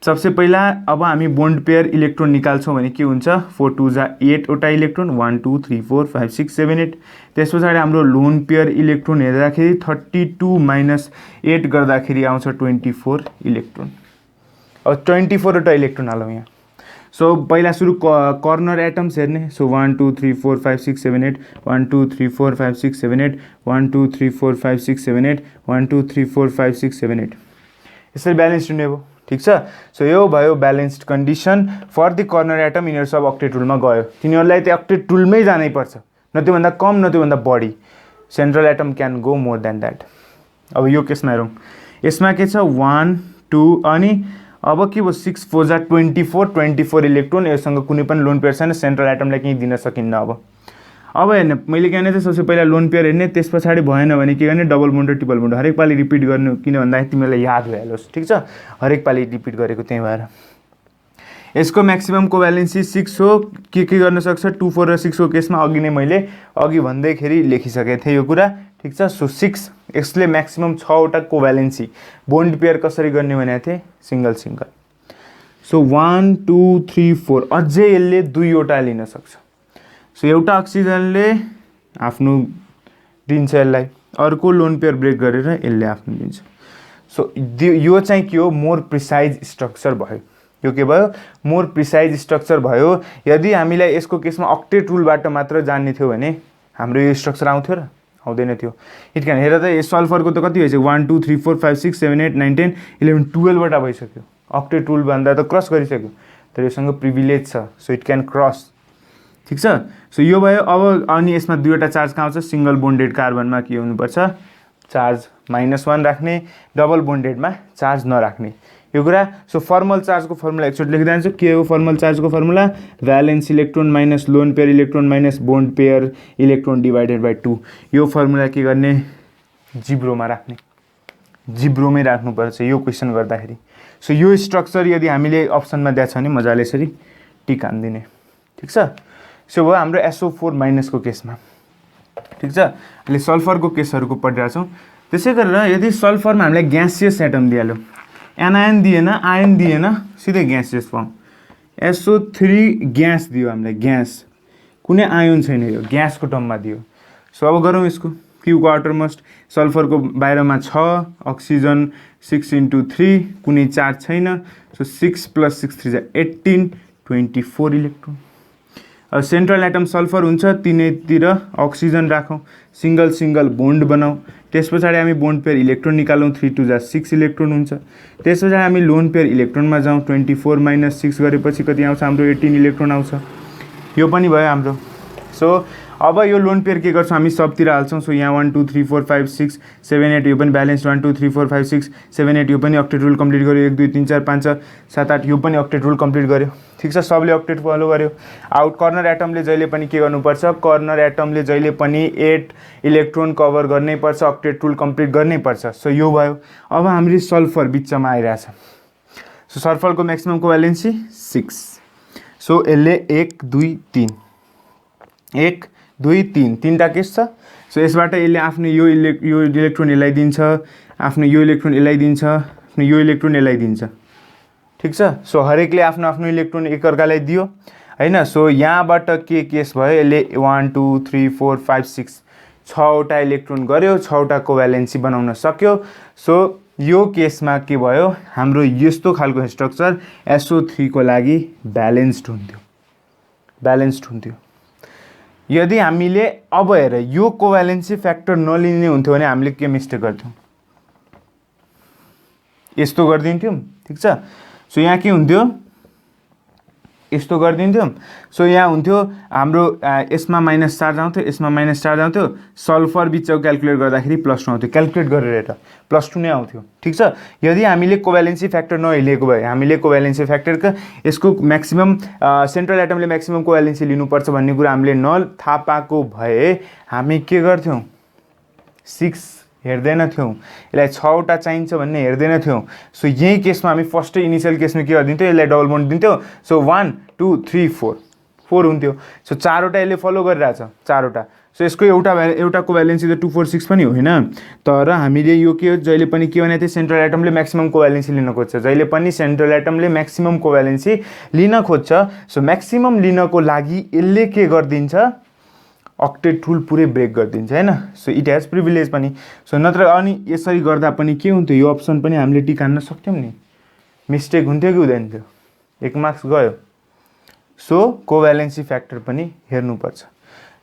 सबसे पहिला अब हामी बोन्ड पेयर इलेक्ट्रोन निकाल्छौँ भने के हुन्छ? 4 2 जा 8 वटा इलेक्ट्रोन, 1 2 3 4 5 6 7 8। त्यस पछाडि हाम्रो लोन पेयर इलेक्ट्रोन हेर्दाखेरि 32 माइनस 8 गर्दाखेरि आउँछ 24 इलेक्ट्रोन। अब 24 वटा इलेक्ट्रोन हालौँ यहाँ। सो पहिला सुरु कर्नर एटम्स हेर्ने। सो 1 2 3 4 5 6 7 8, 1 2 3 4 5 6 7 8, 1 2 3 4 5 6 7 8, 1 2 3 4 5 6 7 8। यसरी ब्यालेन्स हुने भयो। ठिक छ। सो यो भयो balanced condition for the corner atom. यिनीहरू सब अक्टेट रुलमा गयो, तिनीहरूलाई त्यो अक्टेट रुलमै जानै पर्छ, न त्योभन्दा कम न त्योभन्दा बढी। Central atom can go more than that. अब यो केसमा हेरौँ, यसमा के छ? 1 2 अनि अब के भयो? 6 4 जा 24 इलेक्ट्रोन। योसँग कुनै पनि लोन पेयर छैन, सेन्ट्रल एटमलाई केही दिन सकिन्न। अब हेर्ने, मैले के भने त सबसे पहिला लोन पेयर हेर्ने, त्यस पछाडि भएन भने के गर्ने? डबल बोन्ड र ट्रिपल बोन्ड हरेक पालि रिपिट गर्नु, किन भन्दाखेरि तिमीलाई याद भइहालोस्। ठिक छ, हरेक पालि रिपिट गरेको त्यही भएर। यसको म्याक्सिमम कोभ्यालेन्सी 6 हो। के गर्न सक्छ? 2 4 र 6 को केसमा अघि नै मैले अघि भन्दैखेरि लेखिसकेको थिएँ यो कुरा। ठिक छ। सो 6 यसले म्याक्सिमम 6वटा कोभ्यालेन्सी। बोन्ड पेयर कसरी गर्ने भनेको थिएँ? Single single. सो 1 2 3 4 अझै यसले 2वटा लिन सक्छ। सो एउटा अक्सिजनले आफ्नो दिन्छ यसलाई अर्को लोन पेयर ब्रेक गरेर यसले आफ्नो दिन्छ। सो यो चाहिँ के हो, मोर प्रिसाइज स्ट्रक्चर भयो। यो के भयो, मोर प्रिसाइज स्ट्रक्चर भयो। यदि हामीलाई यसको केसमा अक्टेट रुलबाट मात्र जान्ने थियो भने हाम्रो यो स्ट्रक्चर आउँथ्यो र आउँदैन थियो। इट क्यान हेर त यो सल्फरको त कति भइसक्यो 1 2 3 4 5 6 7 8 9 10 11 12 वटा भइसक्यो। अक्टेट रुल भन्दा त क्रस गरिसक्यो, तर योसँग प्रिभिलेज छ, सो इट क्यान क्रस। ठिक छ। सो यो भयो। अब अनि यसमा दुईवटा चार्ज कहाँ आउँछ, सिंगल बोन्डेड कार्बनमा के हुनुपर्छ, चार्ज -1 राख्ने, डबल बोन्डेडमा चार्ज नराख्ने, यो कुरा। सो फर्मल चार्जको फर्मुला एकचोटि लेख्दै जान्छु। के हो फर्मल चार्जको formula, valence electron minus lone pair electron minus bond pair electron divided by 2। यो फर्मुला के गर्ने, जिब्रोमा राख्ने, जिब्रोमै राख्नुपर्छ यो क्वेसन गर्दाखेरि। सो यो स्ट्रक्चर यदि हामीले अप्सनमा दिएको छ भने मजाले यसरी टिक हानिदिने। ठिक छ। सो भयो हाम्रो SO4 माइनसको केसमा। ठिक छ। अहिले सल्फरको केसहरूको पढिरहेछौँ। त्यसै गरेर यदि सल्फरमा हामीलाई ग्यासियस एटम दिइहाल्यो, एनायन दिएन, आयन दिएन, सिधै ग्यासियस फर्म, SO3 ग्यास दियो हामीलाई, ग्यास, कुनै आयन छैन, यो ग्यासको टर्ममा दियो। सो अब गरौँ यसको क्युको आउटरमोस्ट। सल्फरको बाहिरमा 6, अक्सिजन 6 × 3, कुनै चार्ज छैन। So 6 + 6 3 = 18, 24 electron. अब सेन्ट्रल एटम सल्फर हुन्छ, तिनैतिर अक्सिजन राखौँ, सिंगल सिंगल बोन्ड बनाऊ। त्यस पछाडि हामी बोन्ड पेयर इलेक्ट्रोन निकालौँ, 3 × 2 = 6 इलेक्ट्रोन हुन्छ। त्यस पछाडि हामी लोन पेयर इलेक्ट्रोनमा जाउँ, 24 - 6 गरेपछि कति आउँछ हाम्रो, 18 इलेक्ट्रोन आउँछ। यो पनि भयो हाम्रो। सो अब यो लोन पेयर के गर्छौँ हामी, सबतिर हाल्छौँ। सो यहाँ 1 2 3 4 5 6 7 8 यो पनि ब्यालेन्स, 1 2 3 4 5 6 7 8 यो पनि अक्टेट रुल कम्प्लिट गर्यो, 1 2 3 4 5 6 7 8 यो पनि अक्टेट रुल कम्प्लिट गर्यो। ठिक छ, सबले अक्टेट फलो गर्यो। आउट कर्नर एटमले जहिले पनि के गर्नुपर्छ, कर्नर एटमले जहिले पनि 8 इलेक्ट्रोन कभर गर्नै पर्छ, अक्टेट रुल कम्प्लिट गर्नै पर्छ। सो यो भयो। अब हाम्रो सल्फर बिचमा आइरहेछ। सो सल्फरको म्याक्सिमम कोभ्यालेन्सी 6। सो यसले 1 2 3 1 2 3 तीनटा केस छ। सो यसबाट यसले आफ्नो यो इलेक्ट्रोन यसलाई दिन्छ, आफ्नो यो इलेक्ट्रोन यसलाई दिन्छ, आफ्नो यो इलेक्ट्रोन यसलाई दिन्छ। ठिक छ। सो हरेकले आफ्नो आफ्नो इलेक्ट्रोन एकअर्कालाई दियो हैन। सो यहाँबाट के केस भयो, यसले 1 2 3 4 5 6 6वटा इलेक्ट्रोन गर्यो, 6वटा कोभ्यालेन्सी बनाउन सक्यो। सो यो केसमा के भयो, हाम्रो यस्तो खालको स्ट्रक्चर SO3 को लागि ब्यालेन्स्ड हुन्थ्यो, ब्यालेन्स्ड हुन्थ्यो। यदि हामीले अब हेर यो कोभ्यालेन्सी फ्याक्टर नलिने हुन्थ्यो भने हामीले के मिस्टेक गर्थ्यौँ, यस्तो गरिदिन्थ्यौँ। ठिक छ। सो यहाँ के हुन्थ्यो, यस्तो गरिदिन्थ्यौँ। सो यहाँ हुन्थ्यो हाम्रो यसमा माइनस चार्ज आउँथ्यो, यसमा माइनस चार्ज आउँथ्यो, सल्फर बिचको क्याल्कुलेट गर्दाखेरि +2 आउँथ्यो, क्याल्कुलेट गरेर +2 नै आउँथ्यो। ठिक छ। यदि हामीले कोभ्यालेन्सी फ्याक्टर नहेलेको भए, हामीले कोभ्यालेन्सी फ्याक्टरको यसको म्याक्सिमम सेन्ट्रल एटमले म्याक्सिमम कोभ्यालेन्सी लिनुपर्छ भन्ने कुरा हामीले नथाहा पाएको भए हामी के गर्थ्यौँ, 6 हेर्दैन थियौँ, यसलाई 6वटा चाहिन्छ भन्ने हेर्दैन थियौँ। सो यही केसमा हामी फर्स्ट इनिसियल केसमा के गरिदिन्थ्यो, यसलाई डबल बोन्ड दिन्थ्यो। सो 1 2 3 4 हुन्थ्यो। सो 4वटा यसले फलो गरिरहेछ, 4वटा। सो यसको एउटा कोभ्यालेन्सी त 2 4 6 पनि होइन, तर हामीले यो के जहिले पनि के भनेको थियो, सेन्ट्रल एटमले म्याक्सिमम कोभ्यालेन्सी लिन खोज्छ, जहिले पनि सेन्ट्रल एटमले म्याक्सिमम कोभ्यालेन्सी लिन खोज्छ। सो म्याक्सिमम लिनको लागि यसले के गरिदिन्छ, अक्टेट रुल पुरै ब्रेक गरिदिन्छ हैन। सो इट हेज प्रिभिलेज पनि। सो नत्र अनि यसरी गर्दा पनि के हुन्थ्यो, यो अप्सन पनि हामीले टिक हान्न सक्थ्यौँ नि, मिस्टेक हुन्थ्यो कि हुँदैन थियो, 1 मार्क्स गयो। सो कोभ्यालेन्सी फ्याक्टर पनि हेर्नुपर्छ।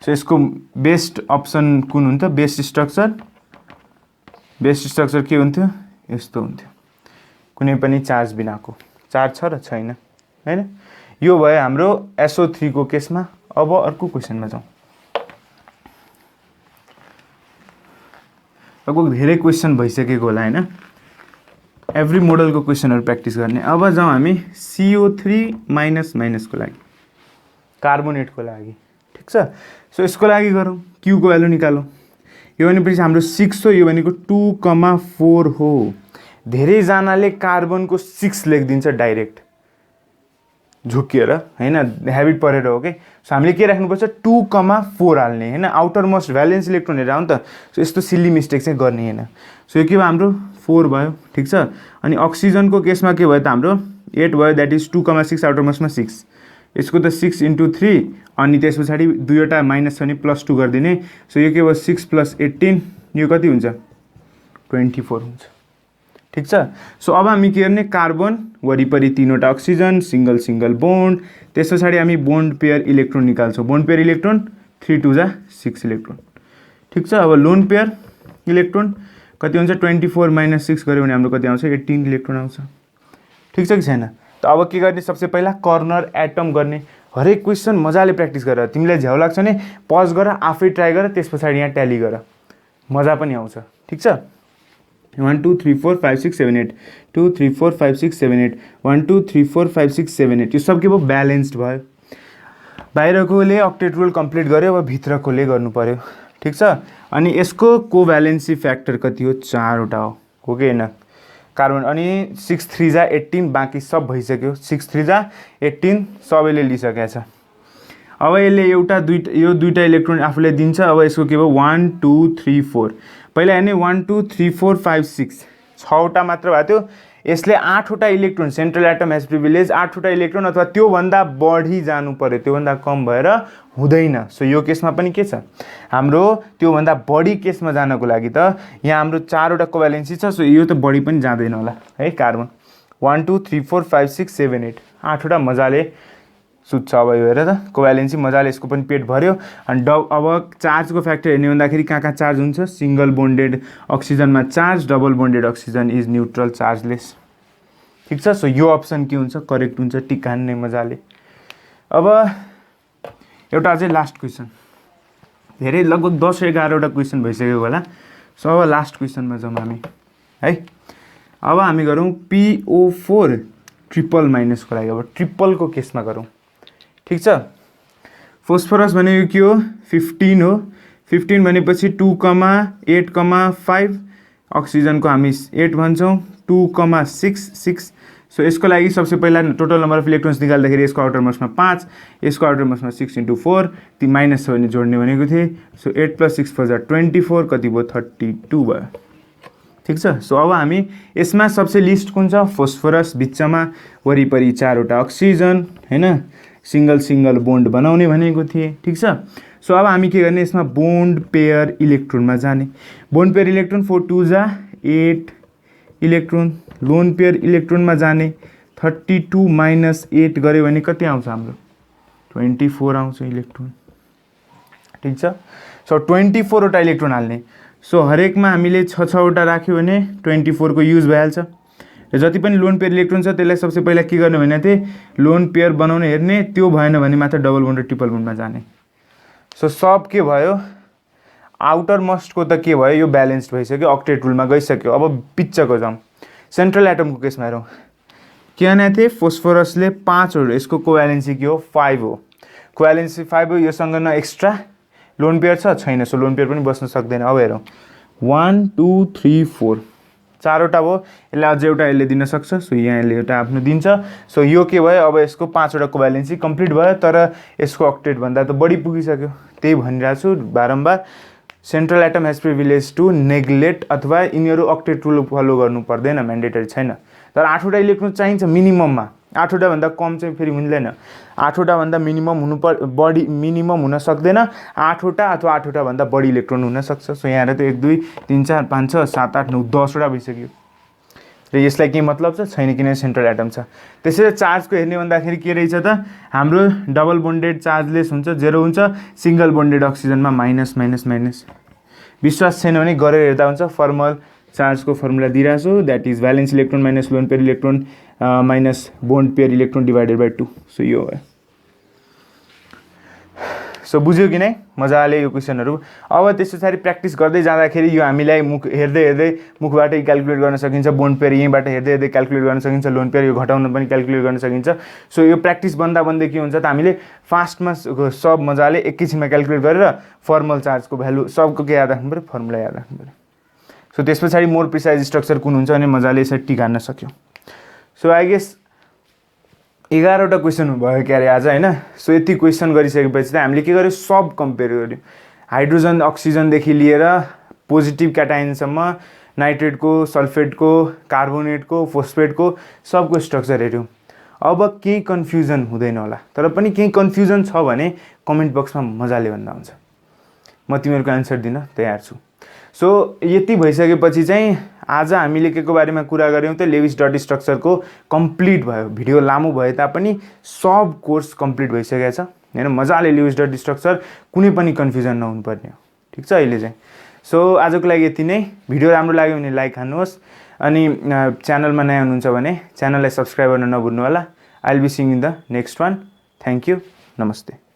सो यसको बेस्ट अप्सन कुन हुन्थ्यो, बेस्ट स्ट्रक्चर के हुन्थ्यो, यस्तो हुन्थ्यो, कुनै पनि चार्ज बिनाको, चार्ज छ र छैन हैन। यो भयो हाम्रो SO3 को केसमा। अब अर्को क्वेसनमा जाउँ। लगभग धेरै क्वेसन भइसकेको होला हैन, एभ्री मोडलको क्वेसनहरु प्र्याक्टिस गर्ने। अब जाउँ हामी CO3 माइनसको लागि, कार्बोनेटको लागि। ठिक छ। सो यसको लागि गरौँ, Q को भ्यालु निकालौँ। यो भनेपछि हाम्रो 6 हो, यो भनेको 2,4 हो। धेरैजनाले कार्बनको 6 लेखिदिन्छ डाइरेक्ट झुकिएर हैन, ह्याबिट परेर हो के। सो हामीले के राख्नुपर्छ, 2,4 हाल्ने हैन, आउटर मोस्ट भ्यालेन्स इलेक्ट्रोन हेरेर हो नि त। सो यस्तो सिल्ली मिस्टेक चाहिँ गर्ने हैन। सो यो के भयो, हाम्रो 4 भयो। ठिक छ। अनि अक्सिजनको केसमा के भयो त, हाम्रो 8 भयो, द्याट इज 2,6 आउटर मोस्टमा 6। यसको त 6 × 3 अनि त्यस पछाडि दुईवटा माइनस छ भने +2 गरिदिने। सो यो के भयो, 6 + 18 यो कति हुन्छ 24 हुन्छ। ठिक छ। सो अब हामी के गर्ने कार्बन वरिपरि तीनवटा अक्सिजन सिंगल सिंगल बोन्ड त्यस पछाडि हामी बोन्ड पेयर इलेक्ट्रोन निकाल्छौँ। बोन्ड पेयर इलेक्ट्रोन 3 2 जा 6 इलेक्ट्रोन। ठिक छ। अब लोन पेयर इलेक्ट्रोन कति हुन्छ 24 - 6 गऱ्यो भने हाम्रो कति आउँछ 18 इलेक्ट्रोन आउँछ। ठिक छ कि छैन। त अब के गर्ने सबसे पहिला कर्नर एटम गर्ने। हरेक क्वेसन मजाले प्र्याक्टिस गर। तिमीलाई झ्याउ लाग्छ भने पज गर आफै ट्राई गर त्यस पछाडि यहाँ ट्याली गर मजा पनि आउँछ। ठिक छ। 1 2 3 4 5 6 7 8 2 3 4 5 6 7 8 1 2 3 4 5 6 7 8 यो सब के भयो ब्यालेन्स्ड भयो। बाहिरकोले अक्टेट रुल कम्प्लिट गर्यो अब भित्रकोले गर्नु पर्यो। ठिक छ। अनि यसको कोभ्यालेन्सी फ्याक्टर कति हो 4 वटा हो कि हैन। कार्बन अनि 6 3 जा 18 बाँकी सब भइसक्यो। 6 3 जा 18 सबैले लिइसकेको छ। अब यसले एउटा दुईटा यो दुईटा इलेक्ट्रोन आफूले दिन्छ। अब यसको के भयो 1 2 3 4 पहिला हेर्ने 1 2 3 4 5 6 6 वटा मात्र भएको थियो। यसले 8 वटा electron central atom has privilege 8 वटा इलेक्ट्रोन अथवा त्योभन्दा बढी जानु पर्यो त्योभन्दा कम भएर हुँदैन। सो यो केसमा पनि के छ हाम्रो त्योभन्दा बढी केसमा जानको लागि त यहाँ हाम्रो 4 वटा कोभ्यालेन्सी छ। सो यो त बढी पनि जाँदैन होला है। कार्बन 1 2 3 4 5 6 7 8 8 वटा मजाले सुत्छ। अब यो हेर त कोभ्यालेन्सी मजाले यसको पनि पेट भर्यो। अनि अब चार्जको फ्याक्टर हेर्ने भन्दाखेरि कहाँ चार्ज हुन्छ सिंगल बोन्डेड अक्सिजनमा charge double bonded oxygen is neutral chargeless. ठिक छ। सो यो अप्सन के हुन्छ करेक्ट हुन्छ टिक हान्ने मजाले। अब एउटा अझै लास्ट क्वेसन धेरै लगभग 10 11 वटा क्वेसन भइसक्यो होला। सो अब लास्ट क्वेसनमा जाउँ हामी है। अब हामी गरौँ PO4 ट्रिपल माइनसको लागि। अब ट्रिपलको केसमा गरौँ। ठिक छ। फोस्फरस भनेको के हो 15 हो। 15 भनेपछि 2 8 5 अक्सिजनको हामी 8 भन्छौँ 2 6 6। सो यसको लागि सबसे पहिला टोटल नम्बर अफ इलेक्ट्रोन्स निकाल्दाखेरि यसको आउटर मोस्टमा 5 यसको आउटर मोस्टमा 6 × 4 ती माइनस छ भने जोड्ने भनेको थिएँ। सो 8 + 6 = 24 कति भयो 32 भयो। ठिक छ। सो अब हामी यसमा सबसे लिस्ट कुन छ फोस्फरस बिचमा वरिपरि 4 वटा अक्सिजन हैन सिंगल सिंगल बोन्ड बनाउने भनेको थिएँ। ठिक छ। सो अब हामी के गर्ने यसमा बोन्ड पेयर इलेक्ट्रोनमा जाने। बोन्ड पेयर इलेक्ट्रोन 4 2 जा 8 इलेक्ट्रोन लोन पेयर इलेक्ट्रोनमा जाने 32 - 8 गऱ्यो भने कति आउँछ हाम्रो 24 आउँछ इलेक्ट्रोन। ठिक छ। सो 24 वटा इलेक्ट्रोन हाल्ने। सो हरेकमा हामीले 6 वटा राख्यो भने 24 को युज भइहाल्छ। र जति पनि लोन पेयर इलेक्ट्रोन छ त्यसलाई सबसे पहिला के गर्ने भने थिए लोन पेयर बनाउन हेर्ने त्यो भएन भने मात्र डबल बोन्ड र ट्रिपल बोन्डमा जाने। सो सब के भयो आउटर मोस्टको त के भयो यो ब्यालेन्स्ड भइसक्यो अक्टेट रुलमा गइसक्यो। अब पिच्चको जाउँ सेन्ट्रल एटमको केसमा हेरौँ के भनेको थिएँ फोस्फरसले 5 हो यसको कोभ्यालेन्सी के हो 5 हो। कोभ्यालेन्सी 5 हो योसँग न एक्स्ट्रा लोन पेयर छ छैन। सो लोन पेयर पनि बस्न सक्दैन। अब हेरौँ 1 2 3 4 4 वटा भयो। यसलाई अझै एउटा यसले दिन सक्छ। सो यहाँ यसले एउटा आफ्नो दिन्छ। सो यो के भयो अब यसको 5 वटा कोभ्यालेन्सी कम्प्लिट भयो तर यसको अक्टेट भन्दा त बढी पुगिसक्यो। त्यही भनिरहेको छु बारम्बार central atom has privilege to neglect अथवा यिनीहरू अक्टेट रुल फलो गर्नु पर्दैन म्यान्डेटरी छैन। तर 8 वटा इलेक्ट्रोन चाहिन्छ मिनिमममा 8 वटा भन्दा कम चाहिँ फेरि मिल्दैन। 8 वटा भन्दा मिनिमम बढी मिनिमम हुन सक्दैन। 8 वटा अथवा 8 वटा भन्दा बढी इलेक्ट्रोन हुन सक्छ। सो यहाँ त 1 2 3 4 5 6 7 8 9 10 वटा भइसक्यो। र यसलाई के मतलब छ छैन किन सेन्ट्रल एटम छ। त्यसैले चार्जको हेर्ने भन्दाखेरि के रहेछ त हाम्रो डबल बोन्डेड चार्जलेस हुन्छ 0 हुन्छ सिंगल बोन्डेड अक्सिजनमा माइनस माइनस माइनस। विश्वास छैन भने गरेर हेर्दा हुन्छ। फर्मल चार्जको फर्मुला दिइरहेको छु that is valence electron minus lone pair electron minus bond pair electron divided by 2। So यो हो। सो बुझ्यो कि नै मजाले यो क्वेसनहरू। अब त्यस पछाडि प्र्याक्टिस गर्दै जाँदाखेरि यो हामीलाई मुख हेर्दै हेर्दै मुखबाटै क्याल्कुलेट गर्न सकिन्छ। बोन्ड पेयर यहीँबाट हेर्दै हेर्दै क्याल्कुलेट गर्न सकिन्छ। लोन पेयर यो घटाउन पनि क्याल्कुलेट गर्न सकिन्छ। सो यो प्र्याक्टिस बन्दा बन्दै के हुन्छ त हामीले फास्टमा सब मजाले एकैछिनमा क्याल्कुलेट गरेर फर्मल चार्जको भ्यालु सबको के याद राख्नु पऱ्यो फर्मुला याद राख्नु पऱ्यो। सो त्यस पछाडि मोर प्रिसाइज स्ट्रक्चर कुन हुन्छ भने मजाले यसरी टिक हान्न सक्यो। सो आई गेस 11 वटा क्वेसन भयो क्यारे आज हैन। सो यति क्वेसन गरिसकेपछि त हामीले के गर्यो सब कम्पेयर गर्यो। हाइड्रोजन अक्सिजनदेखि लिएर पोजिटिभ क्याटाइनसम्म नाइट्रेटको सल्फेटको कार्बोनेटको फोस्फेटको सबको स्ट्रक्चर हेऱ्यौँ। अब केही कन्फ्युजन हुँदैन होला तर पनि केही कन्फ्युजन छ भने कमेन्ट बक्समा मजाले भन्दा हुन्छ। म तिमीहरूको एन्सर दिन तयार छु। सो यति भइसकेपछि चाहिँ आज हामीले के को बारेमा कुरा गऱ्यौँ त लेविस डट स्ट्रक्चरको कम्प्लिट भयो। भिडियो लामो भए तापनि सब कोर्स कम्प्लिट भइसकेको छ हैन। मजाले लेविस डट स्ट्रक्चर कुनै पनि कन्फ्युजन नहुनु पर्ने हो। ठीक छ अहिले चाहिँ। सो आजको लागि यति नै। भिडियो राम्रो लाग्यो भने लाइक हान्नुहोस् अनि च्यानलमा नयाँ हुनुहुन्छ भने च्यानललाई सब्स्क्राइब गर्न नभुल्नु होला। I will be seeing in the next one. Thank you. नमस्ते।